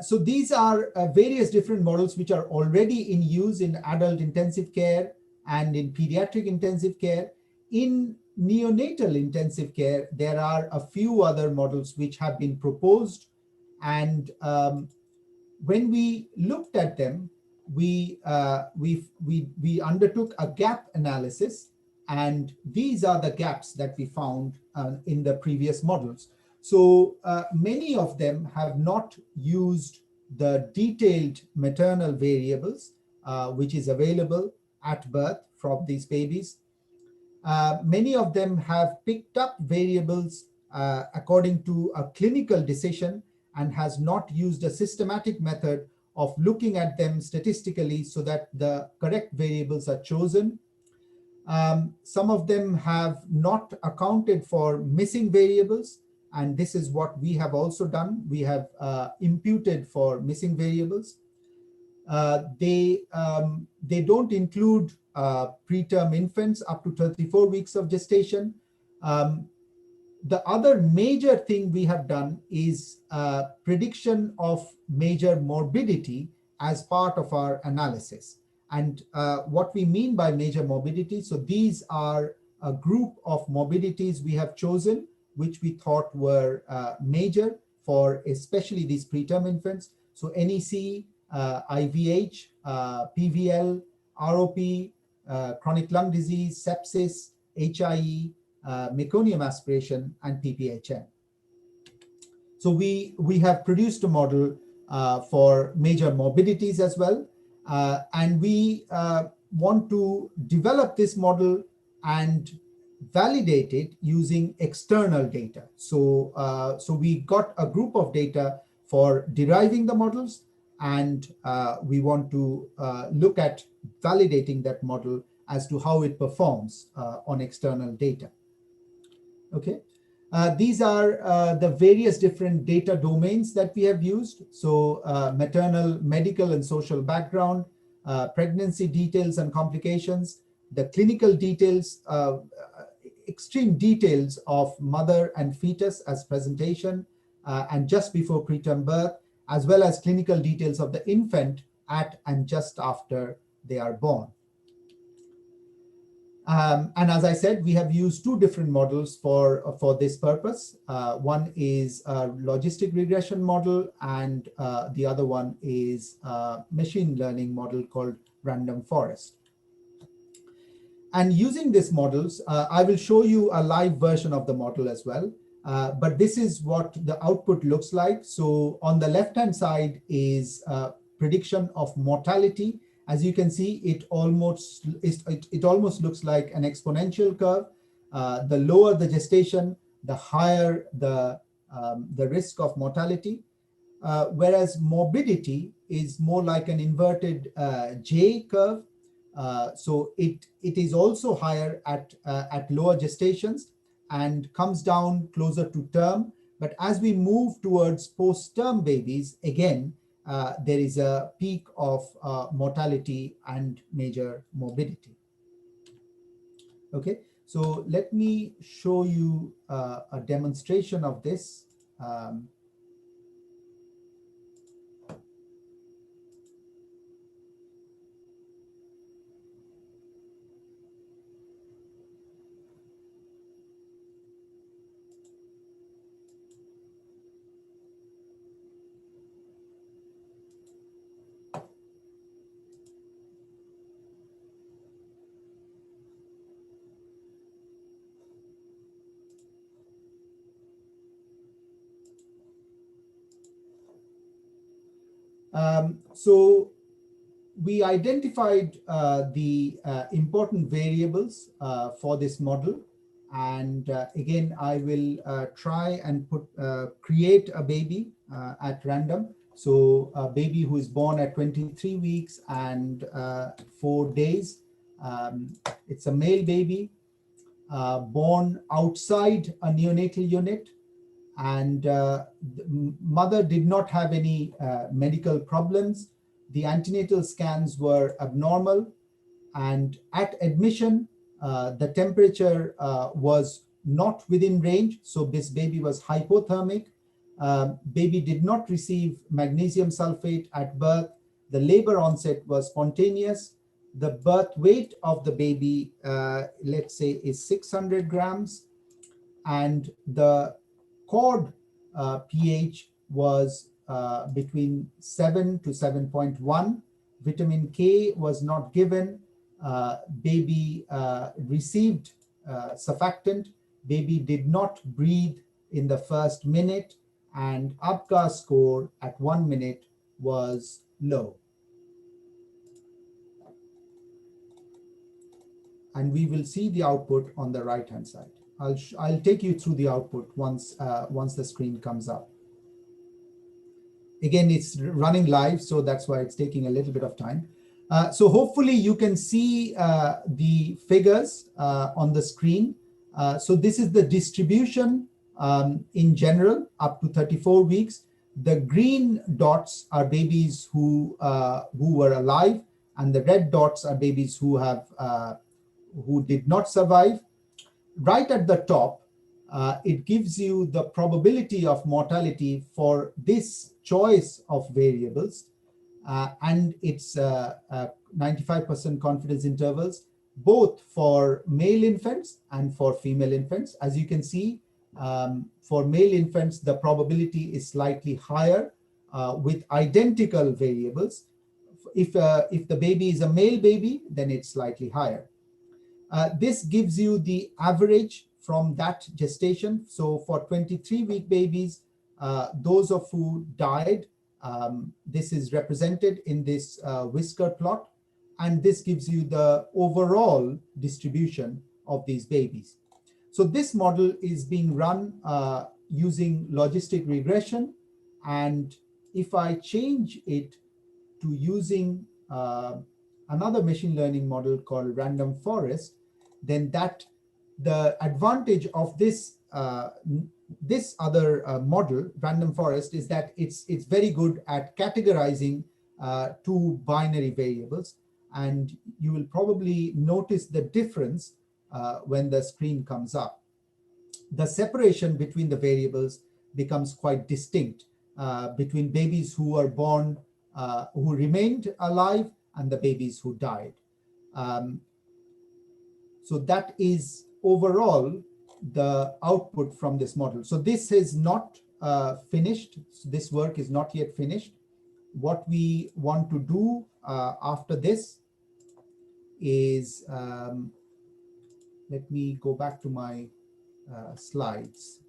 So these are various different models which are already in use in adult intensive care and in pediatric intensive care. In neonatal intensive care, there are a few other models which have been proposed. And when we looked at them, we undertook a gap analysis. And these are the gaps that we found in the previous models. So many of them have not used the detailed maternal variables, which is available at birth from these babies. Many of them have picked up variables according to a clinical decision and has not used a systematic method of looking at them statistically so that the correct variables are chosen. Some of them have not accounted for missing variables, and this is what we have also done. We have imputed for missing variables. They don't include preterm infants up to 34 weeks of gestation. The other major thing we have done is prediction of major morbidity as part of our analysis. And what we mean by major morbidity, so these are a group of morbidities we have chosen, which we thought were major for especially these preterm infants. So NEC, IVH, PVL, ROP, chronic lung disease, sepsis, HIE, meconium aspiration, and PPHN. So we have produced a model for major morbidities as well. And we want to develop this model and validate it using external data. So, so we got a group of data for deriving the models, and we want to look at validating that model as to how it performs on external data. Okay. These are the various different data domains that we have used. So maternal, medical, and social background, pregnancy details and complications, the clinical details, extreme details of mother and fetus as presentation and just before preterm birth, as well as clinical details of the infant at and just after they are born. And as I said, we have used two different models for this purpose. One is a logistic regression model, and the other one is a machine learning model called random forest. And using these models, I will show you a live version of the model as well. But this is what the output looks like. So on the left-hand side is prediction of mortality. As you can see, it almost looks like an exponential curve. The lower the gestation, the higher the risk of mortality. Whereas morbidity is more like an inverted J curve. So it is also higher at lower gestations and comes down closer to term. But as we move towards post-term babies, again, there is a peak of mortality and major morbidity. Okay, so let me show you a demonstration of this. So we identified the important variables for this model. And again, I will try and create a baby at random. So a baby who is born at 23 weeks and 4 days. It's a male baby born outside a neonatal unit. And the mother did not have any medical problems. The antenatal scans were abnormal, and at admission, the temperature was not within range. So this baby was hypothermic. Baby did not receive magnesium sulfate at birth. The labor onset was spontaneous. The birth weight of the baby, let's say, is 600 grams. And the cord pH was between 7 to 7.1. Vitamin K was not given. Baby received surfactant. Baby did not breathe in the first minute, and APGAR score at 1 minute was low. And we will see the output on the right-hand side. I'll take you through the output once the screen comes up. Again, it's running live, so that's why it's taking a little bit of time. So hopefully you can see the figures on the screen. So this is the distribution in general up to 34 weeks. The green dots are babies who were alive, and the red dots are babies who did not survive. Right at the top, it gives you the probability of mortality for this choice of variables, and it's 95% confidence intervals, both for male infants and for female infants. As you can see, for male infants, the probability is slightly higher with identical variables. If the baby is a male baby, then it's slightly higher. This gives you the average from that gestation. So for 23-week babies, those of who died, this is represented in this whisker plot, and this gives you the overall distribution of these babies. So this model is being run using logistic regression, and if I change it to using another machine learning model called random forest, then the advantage of this this other model, random forest, is that it's very good at categorizing two binary variables, and you will probably notice the difference when the screen comes up. The separation between the variables becomes quite distinct between babies who were born, who remained alive, and the babies who died. So that is overall the output from this model. So this is not finished. This work is not yet finished. What we want to do after this is, let me go back to my slides.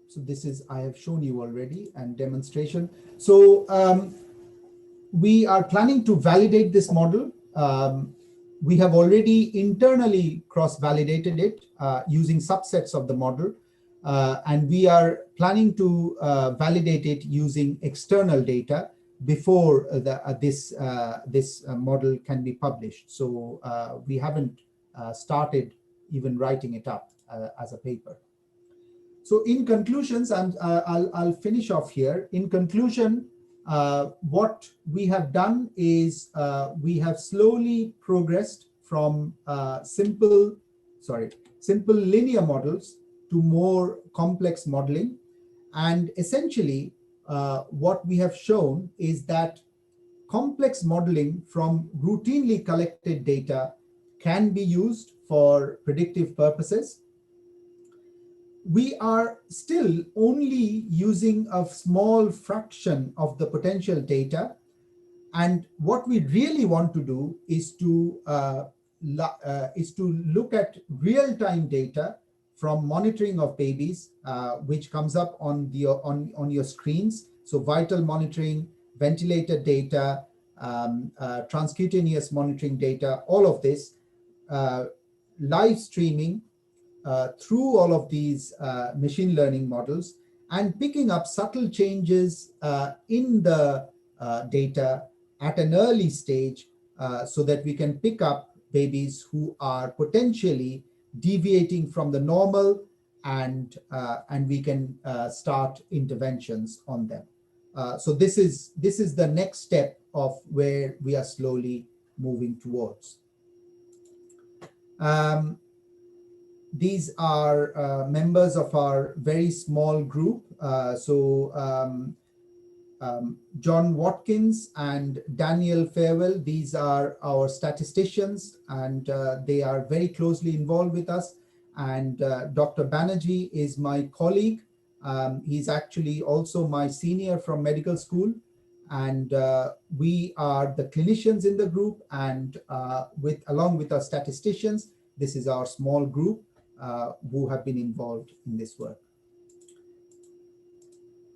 So this is, I have shown you already, and demonstration. So we are planning to validate this model. We have already internally cross-validated it using subsets of the model. And we are planning to validate it using external data before this model can be published. So we haven't started even writing it up as a paper. So in conclusions, I'll finish off here. In conclusion, what we have done is we have slowly progressed from simple linear models to more complex modeling. And essentially, what we have shown is that complex modeling from routinely collected data can be used for predictive purposes. We are still only using a small fraction of the potential data. And what we really want to do is to look at real-time data from monitoring of babies, which comes up on your screens. So vital monitoring, ventilator data, transcutaneous monitoring data, all of this, live streaming through all of these machine learning models, and picking up subtle changes in the data at an early stage so that we can pick up babies who are potentially deviating from the normal, and we can start interventions on them. So this is the next step of where we are slowly moving towards. These are members of our very small group. John Watkins and Daniel Farewell, these are our statisticians, and they are very closely involved with us. And Dr. Banerjee is my colleague. He's actually also my senior from medical school. And we are the clinicians in the group, and along with our statisticians, this is our small group who have been involved in this work.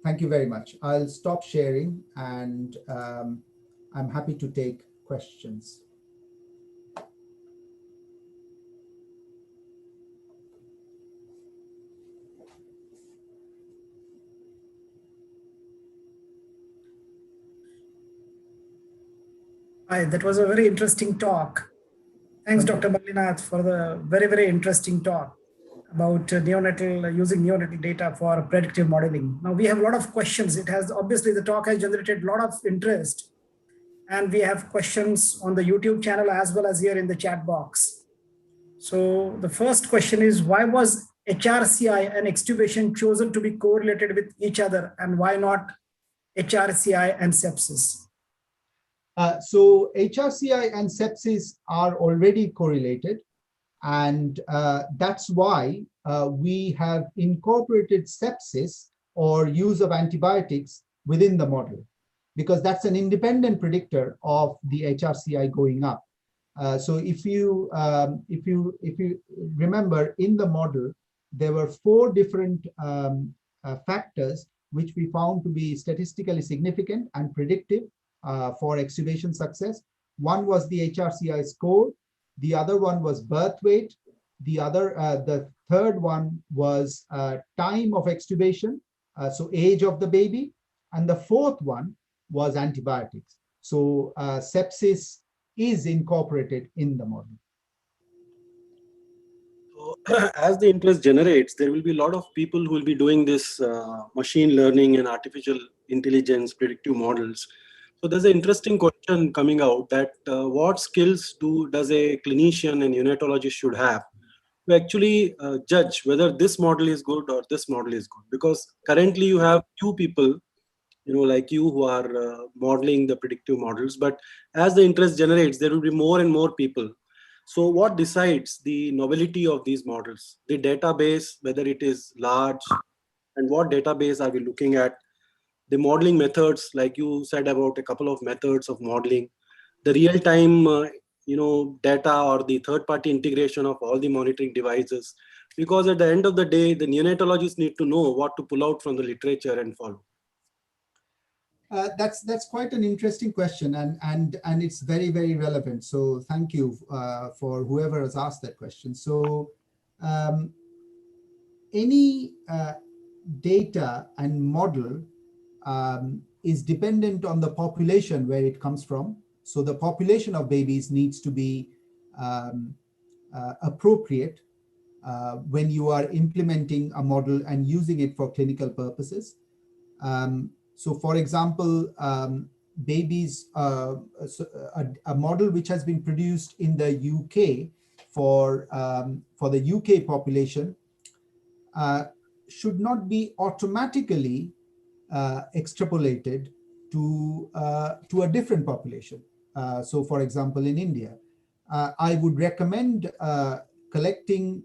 Thank you very much. I'll stop sharing, and I'm happy to take questions. Hi, that was a very interesting talk. Thanks, Dr. Mallinath, for the very, very interesting talk about neonatal, using neonatal data for predictive modeling. Now we have a lot of questions. It has, obviously the talk has generated a lot of interest, and we have questions on the YouTube channel as well as here in the chat box. So the first question is, why was HRCi and extubation chosen to be correlated with each other, and why not HRCi and sepsis? So HRCi and sepsis are already correlated, and that's why we have incorporated sepsis or use of antibiotics within the model, because that's an independent predictor of the HRCi going up. So if you remember, in the model, there were 4 different factors which we found to be statistically significant and predictive for extubation success. One was the HRCi score, the other one was birth weight, the third one was time of extubation, so age of the baby, and the fourth one was antibiotics. So sepsis is incorporated in the model. So, as the interest generates, there will be a lot of people who will be doing this machine learning and artificial intelligence predictive models. So there's an interesting question coming out that what skills does a clinician and neonatologist should have to actually judge whether this model is good or this model is good. Because currently you have few people, like you, who are modeling the predictive models. But as the interest generates, there will be more and more people. So what decides the novelty of these models? The database, whether it is large, and what database are we looking at? The modeling methods, like you said about a couple of methods of modeling, the real-time, data, or the third-party integration of all the monitoring devices. Because at the end of the day, the neonatologists need to know what to pull out from the literature and follow. That's quite an interesting question, and it's very, very relevant. So thank you for whoever has asked that question. So any data and model is dependent on the population where it comes from. So the population of babies needs to be appropriate when you are implementing a model and using it for clinical purposes. So for example, babies, a model which has been produced in the UK for the UK population should not be automatically extrapolated to a different population. So for example, in India, I would recommend collecting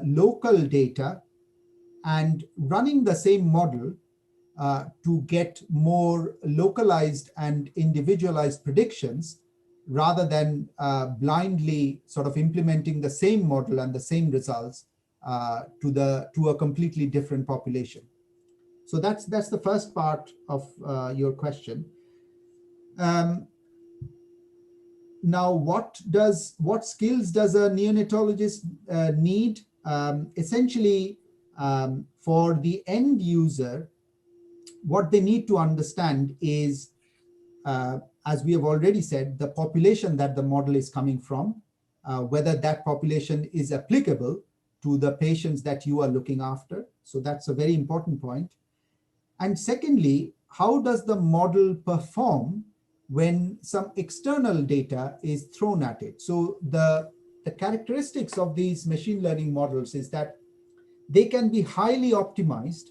local data and running the same model to get more localized and individualized predictions, rather than blindly sort of implementing the same model and the same results to a completely different population. So that's the first part of your question. Now, what skills does a neonatologist need? Essentially, for the end user, what they need to understand is, as we have already said, the population that the model is coming from, whether that population is applicable to the patients that you are looking after. So that's a very important point. And secondly, how does the model perform when some external data is thrown at it? So the characteristics of these machine learning models is that they can be highly optimized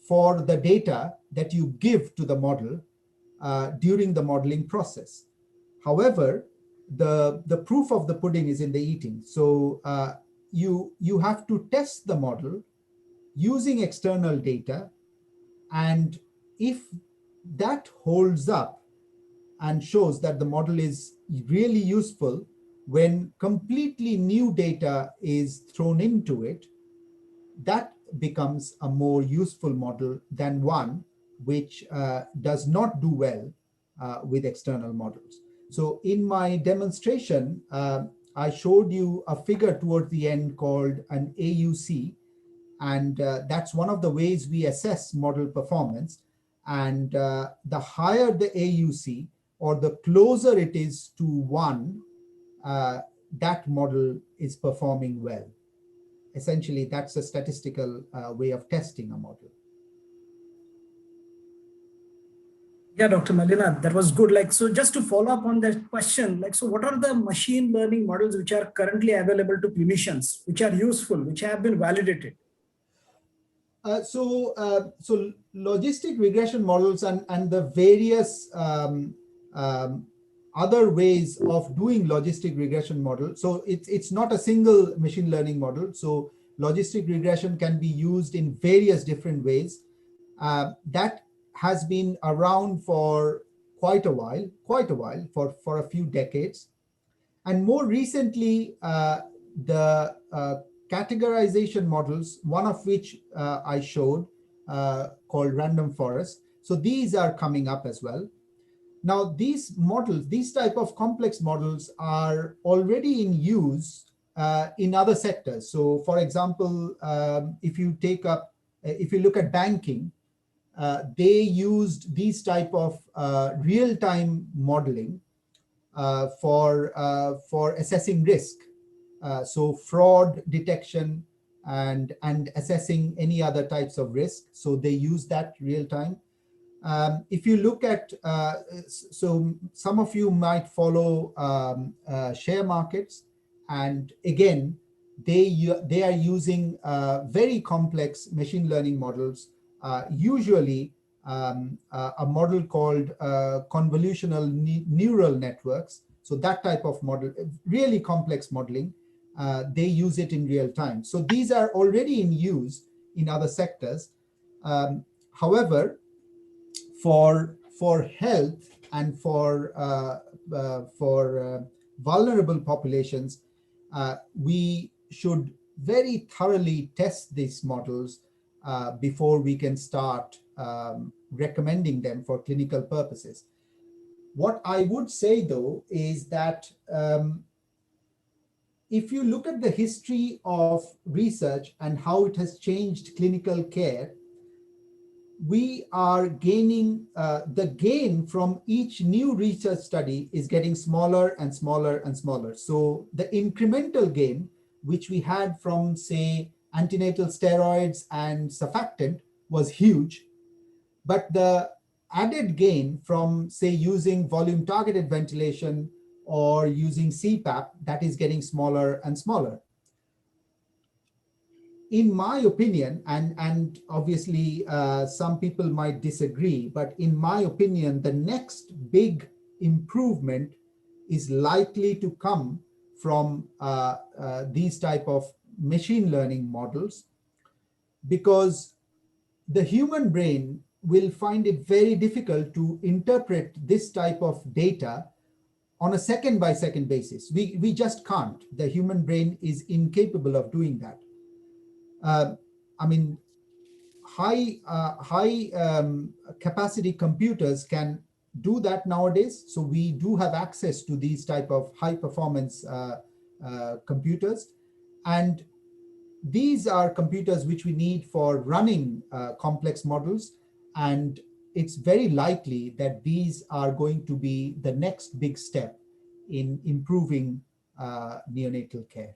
for the data that you give to the model during the modeling process. However, the proof of the pudding is in the eating. So you have to test the model using external data, and if that holds up and shows that the model is really useful when completely new data is thrown into it, that becomes a more useful model than one which does not do well with external models. So in my demonstration, I showed you a figure towards the end called an AUC, and that's one of the ways we assess model performance. And the higher the AUC, or the closer it is to 1, that model is performing well. Essentially, that's a statistical way of testing a model. Yeah, Dr. Mallinath, that was good. So just to follow up on that question, so what are the machine learning models which are currently available to clinicians, which are useful, which have been validated? So logistic regression models and the various other ways of doing logistic regression model. So it's not a single machine learning model. So logistic regression can be used in various different ways. That has been around for quite a while, for a few decades. And more recently, the categorization models, one of which I showed, called random forest. So these are coming up as well. Now, these models, these type of complex models are already in use in other sectors. So for example, if you look at banking, they used these type of real-time modeling for assessing risk. So fraud detection and assessing any other types of risk. So they use that real time. If you look at, so some of you might follow share markets, and again, they are using very complex machine learning models, usually a model called convolutional neural networks. So that type of model, really complex modeling, they use it in real time. So these are already in use in other sectors. However, for health and for vulnerable populations, we should very thoroughly test these models before we can start recommending them for clinical purposes. What I would say, though, is that if you look at the history of research and how it has changed clinical care, we are gaining, the gain from each new research study is getting smaller and smaller and smaller. So the incremental gain, which we had from, say, antenatal steroids and surfactant, was huge. But the added gain from, say, using volume targeted ventilation or using CPAP, that is getting smaller and smaller. In my opinion, and obviously some people might disagree, but in my opinion, the next big improvement is likely to come from these type of machine learning models, because the human brain will find it very difficult to interpret this type of data on a second by second basis. We just can't. The human brain is incapable of doing that. I mean, high capacity computers can do that nowadays. So we do have access to these type of high performance computers. And these are computers which we need for running complex models. And it's very likely that these are going to be the next big step in improving neonatal care.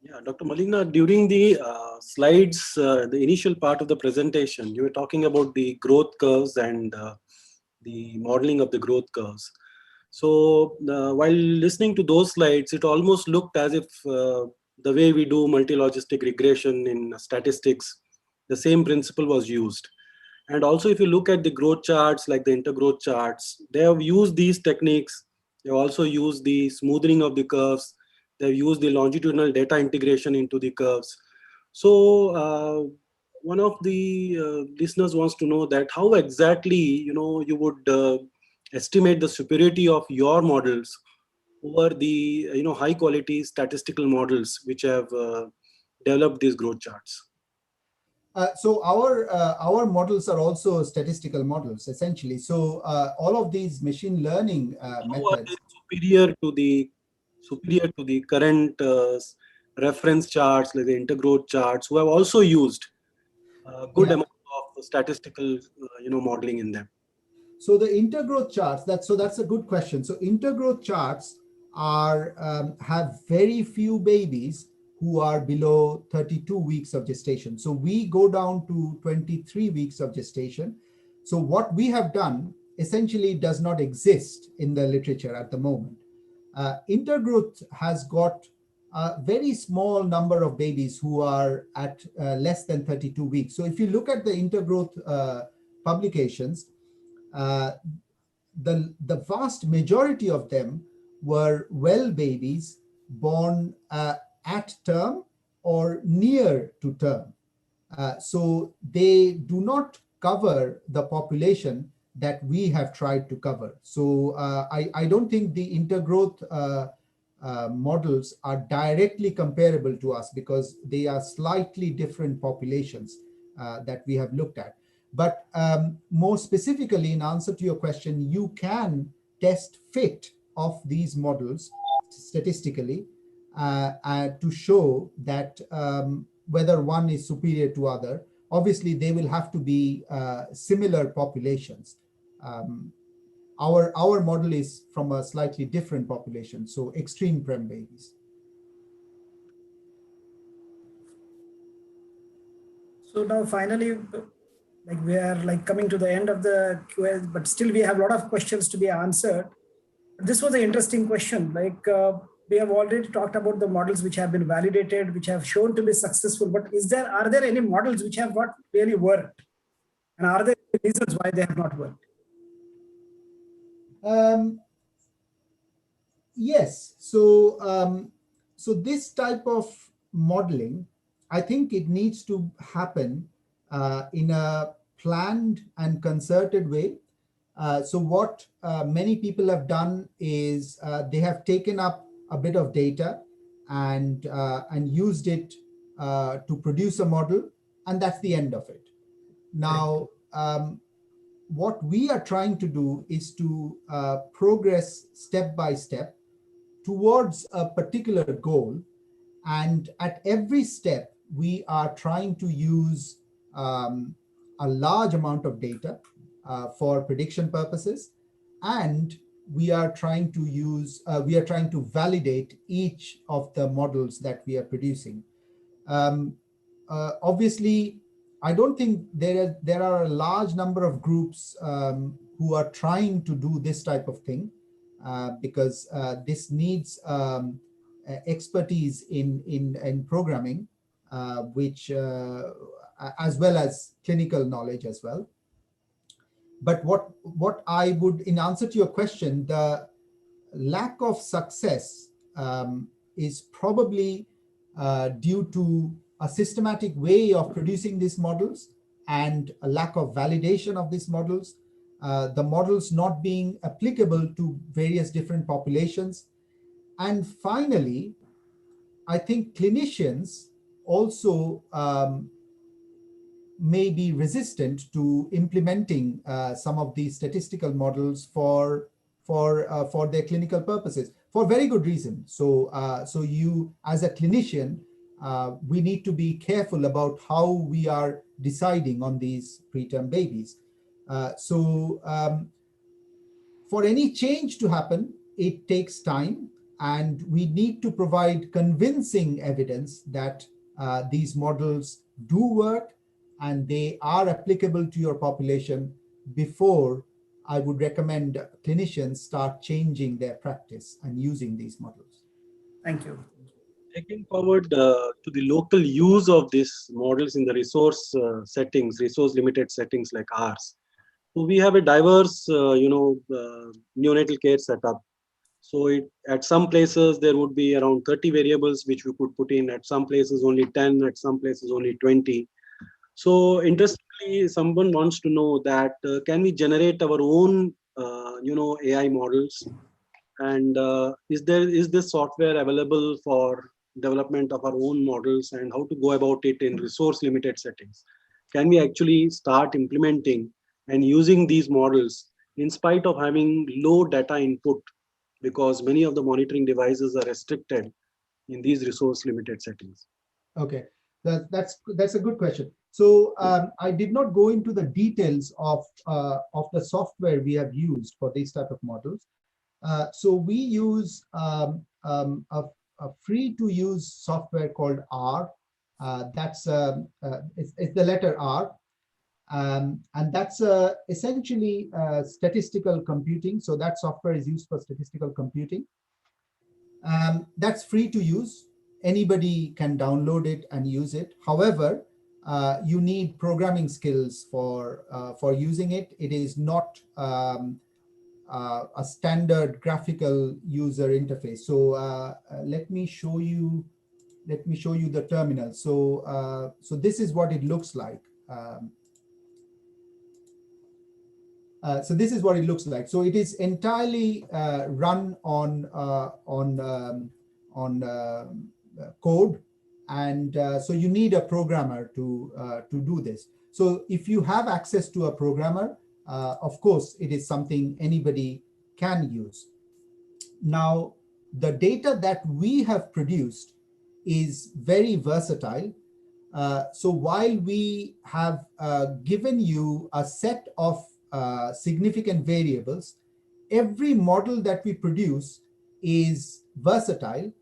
Yeah, Dr. Mallinath, during the slides, the initial part of the presentation, you were talking about the growth curves and the modeling of the growth curves. So while listening to those slides, it almost looked as if the way we do multilogistic regression in statistics, the same principle was used. And also, if you look at the growth charts, like the intergrowth charts, they have used these techniques. They also used the smoothing of the curves. They've used the longitudinal data integration into the curves. So one of the listeners wants to know that how exactly, you would estimate the superiority of your models over the high quality statistical models which have developed these growth charts. So our models are also statistical models, essentially. So all of these machine learning methods superior to the current reference charts, like the intergrowth charts, who have also used a good amount of statistical modeling in them. So the intergrowth charts, that's a good question. So intergrowth charts are have very few babies who are below 32 weeks of gestation. So we go down to 23 weeks of gestation. So what we have done essentially does not exist in the literature at the moment. Intergrowth has got a very small number of babies who are at less than 32 weeks. So if you look at the intergrowth publications, the vast majority of them were well babies born at term or near to term. So they do not cover the population that we have tried to cover. So I don't think the intergrowth models are directly comparable to us, because they are slightly different populations that we have looked at. But more specifically, in answer to your question, you can test fit of these models statistically to show that whether one is superior to other. Obviously, they will have to be similar populations. Our model is from a slightly different population, so extreme prem babies. So now finally, like we are like coming to the end of the Q&A, but still we have a lot of questions to be answered. This was an interesting question. Like we have already talked about the models which have been validated, which have shown to be successful, but are there any models which have not really worked? And are there reasons why they have not worked? Yes. So this type of modeling, I think it needs to happen in a planned and concerted way. So what many people have done is they have taken up a bit of data and used it to produce a model, and that's the end of it. Now, what we are trying to do is to progress step by step towards a particular goal. And at every step, we are trying to use a large amount of data for prediction purposes. And we are trying to validate each of the models that we are producing. Obviously, I don't think there are a large number of groups who are trying to do this type of thing because this needs expertise in programming, which as well as clinical knowledge as well. But what I would, in answer to your question, the lack of success is probably due to a systematic way of producing these models and a lack of validation of these models, the models not being applicable to various different populations. And finally, I think clinicians also may be resistant to implementing some of these statistical models for their clinical purposes for very good reason. So you, as a clinician, we need to be careful about how we are deciding on these preterm babies. For any change to happen, it takes time, and we need to provide convincing evidence that these models do work and they are applicable to your population before I would recommend clinicians start changing their practice and using these models. Thank you. Taking forward to the local use of these models in the resource settings, resource limited settings like ours. So we have a diverse, neonatal care setup. So at some places there would be around 30 variables which we could put in. At some places only 10. At some places only 20. So interestingly, someone wants to know that can we generate our own, AI models, and is this software available for development of our own models, and how to go about it in resource limited settings? Can we actually start implementing and using these models in spite of having low data input, because many of the monitoring devices are restricted in these resource limited settings? Okay, that's a good question. So I did not go into the details of the software we have used for these type of models. So we use a free-to-use software called R. It's the letter R, and that's essentially statistical computing. So that software is used for statistical computing. That's free to use. Anybody can download it and use it. However, you need programming skills for using it. It is not a standard graphical user interface. So let me show you the terminal. So this is what it looks like. So this is what it looks like. So it is entirely run on code, and so you need a programmer to do this. So if you have access to a programmer, of course, it is something anybody can use. Now, the data that we have produced is very versatile. So while we have given you a set of significant variables, every model that we produce is versatile.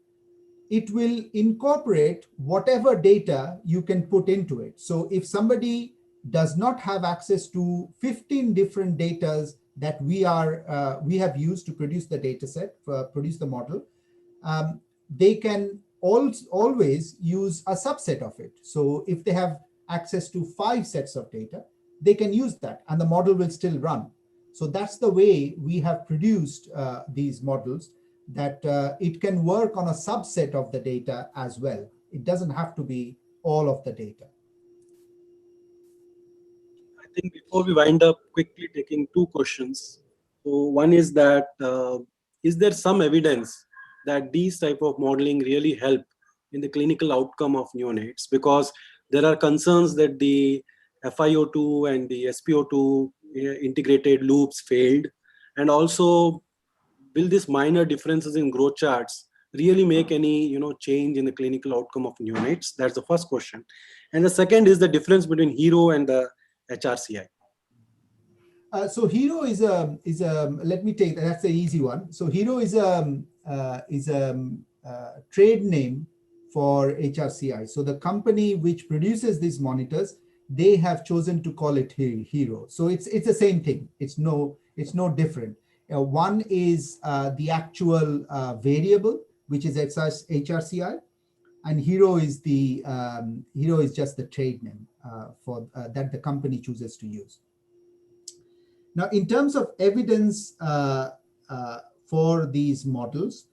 It will incorporate whatever data you can put into it. So if somebody does not have access to 15 different data that we have used to produce the data set, produce the model, they can always use a subset of it. So if they have access to 5 sets of data, they can use that and the model will still run. So that's the way we have produced these models, that it can work on a subset of the data as well. It doesn't have to be all of the data. I think before we wind up, quickly taking 2 questions. So one is that, is there some evidence that these type of modeling really help in the clinical outcome of neonates? Because there are concerns that the FiO2 and the SpO2 integrated loops failed. And also, will these minor differences in growth charts really make any change in the clinical outcome of neonates? That's the first question. And the second is the difference between HERO and the HRCi. So HERO is a let me take that's the easy one. So HERO is a trade name for HRCi. So the company which produces these monitors, they have chosen to call it HERO. So it's the same thing. It's no different. One is the actual variable, which is HRCi, and HERO is just the trade name for that the company chooses to use. Now, in terms of evidence for these models,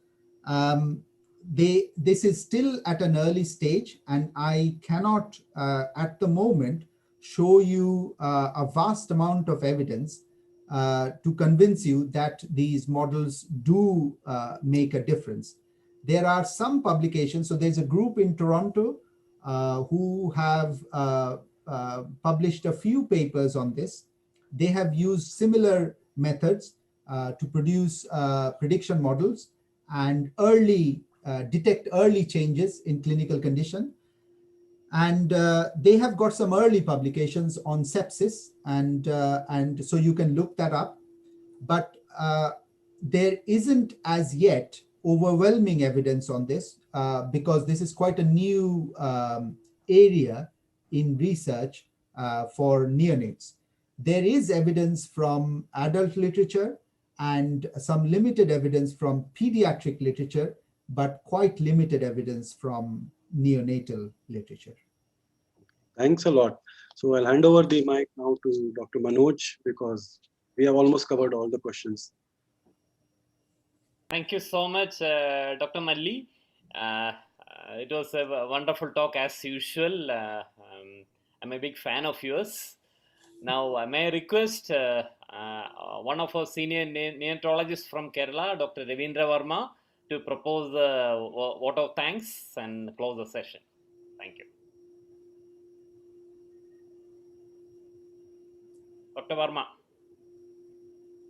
this is still at an early stage, and I cannot at the moment show you a vast amount of evidence to convince you that these models do make a difference. There are some publications. So there's a group in Toronto who have published a few papers on this. They have used similar methods to produce prediction models and detect early changes in clinical condition. And they have got some early publications on sepsis, and so you can look that up. But there isn't as yet overwhelming evidence on this because this is quite a new area in research for neonates. There is evidence from adult literature and some limited evidence from pediatric literature, but quite limited evidence from neonatal literature. Thanks a lot. So I'll hand over the mic now to Dr. Manoj, because we have almost covered all the questions. Thank you so much, Dr. Malli. It was a wonderful talk as usual. I'm a big fan of yours. Now, may I request one of our senior neonatologists from Kerala, Dr. Ravindra Verma, to propose the vote of thanks and close the session. Thank you. Dr. Verma,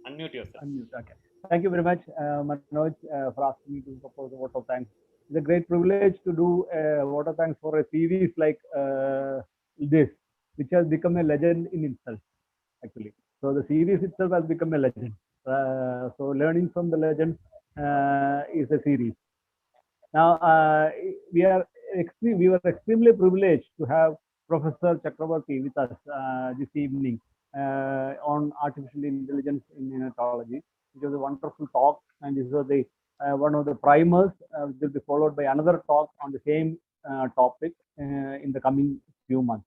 unmute yourself. Unmute, okay. Thank you very much, Manoj, for asking me to propose a vote of thanks. It's a great privilege to do a vote of thanks for a series like this, which has become a legend in itself, actually. So the series itself has become a legend. So learning from the legend is a series. Now, we were extremely privileged to have Professor Chakraborty with us this evening on artificial intelligence in neonatology. It was a wonderful talk, and this was the one of the primers, which will be followed by another talk on the same topic in the coming few months.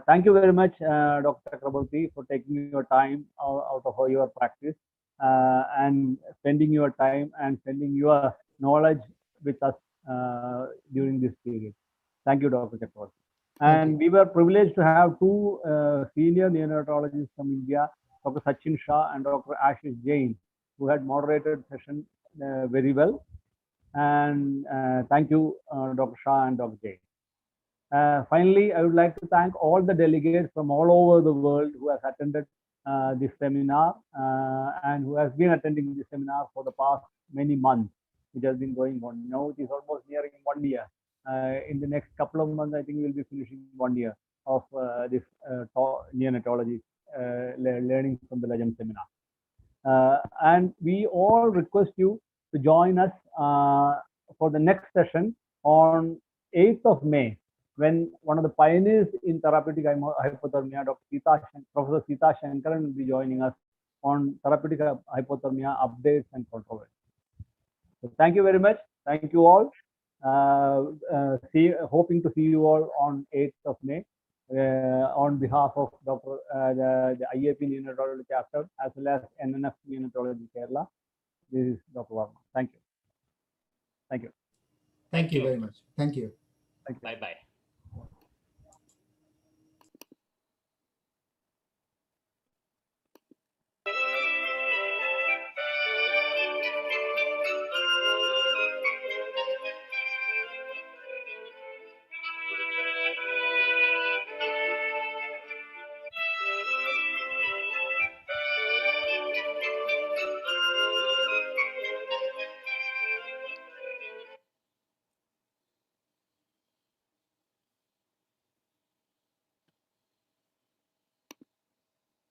Thank you very much, Dr. Chakraborty, for taking your time out of your practice and spending your time and spending your knowledge with us during this period. Thank you, Dr. Chakraborty. And we were privileged to have 2 senior neonatologists from India, Dr. Sachin Shah and Dr. Ashish Jain, who had moderated session very well. And thank you, Dr. Shah and Dr. Jain. Finally, I would like to thank all the delegates from all over the world who has attended this seminar and who has been attending this seminar for the past many months, which has been going on. Now it is almost nearing 1 year. In the next couple of months, I think we will be finishing 1 year of this neonatology learning from the legend seminar. And we all request you to join us for the next session on 8th of May, when one of the pioneers in therapeutic hypothermia, Professor Seetha Shankaran, will be joining us on therapeutic hypothermia updates and controversies. So thank you very much. Thank you all. Hoping to see you all on 8th of May. On behalf of the IAP Neonatology chapter as well as NNF Neonatology Kerala, this is Dr. Varma. Thank you. Thank you. Thank you very much. Thank you. Bye bye.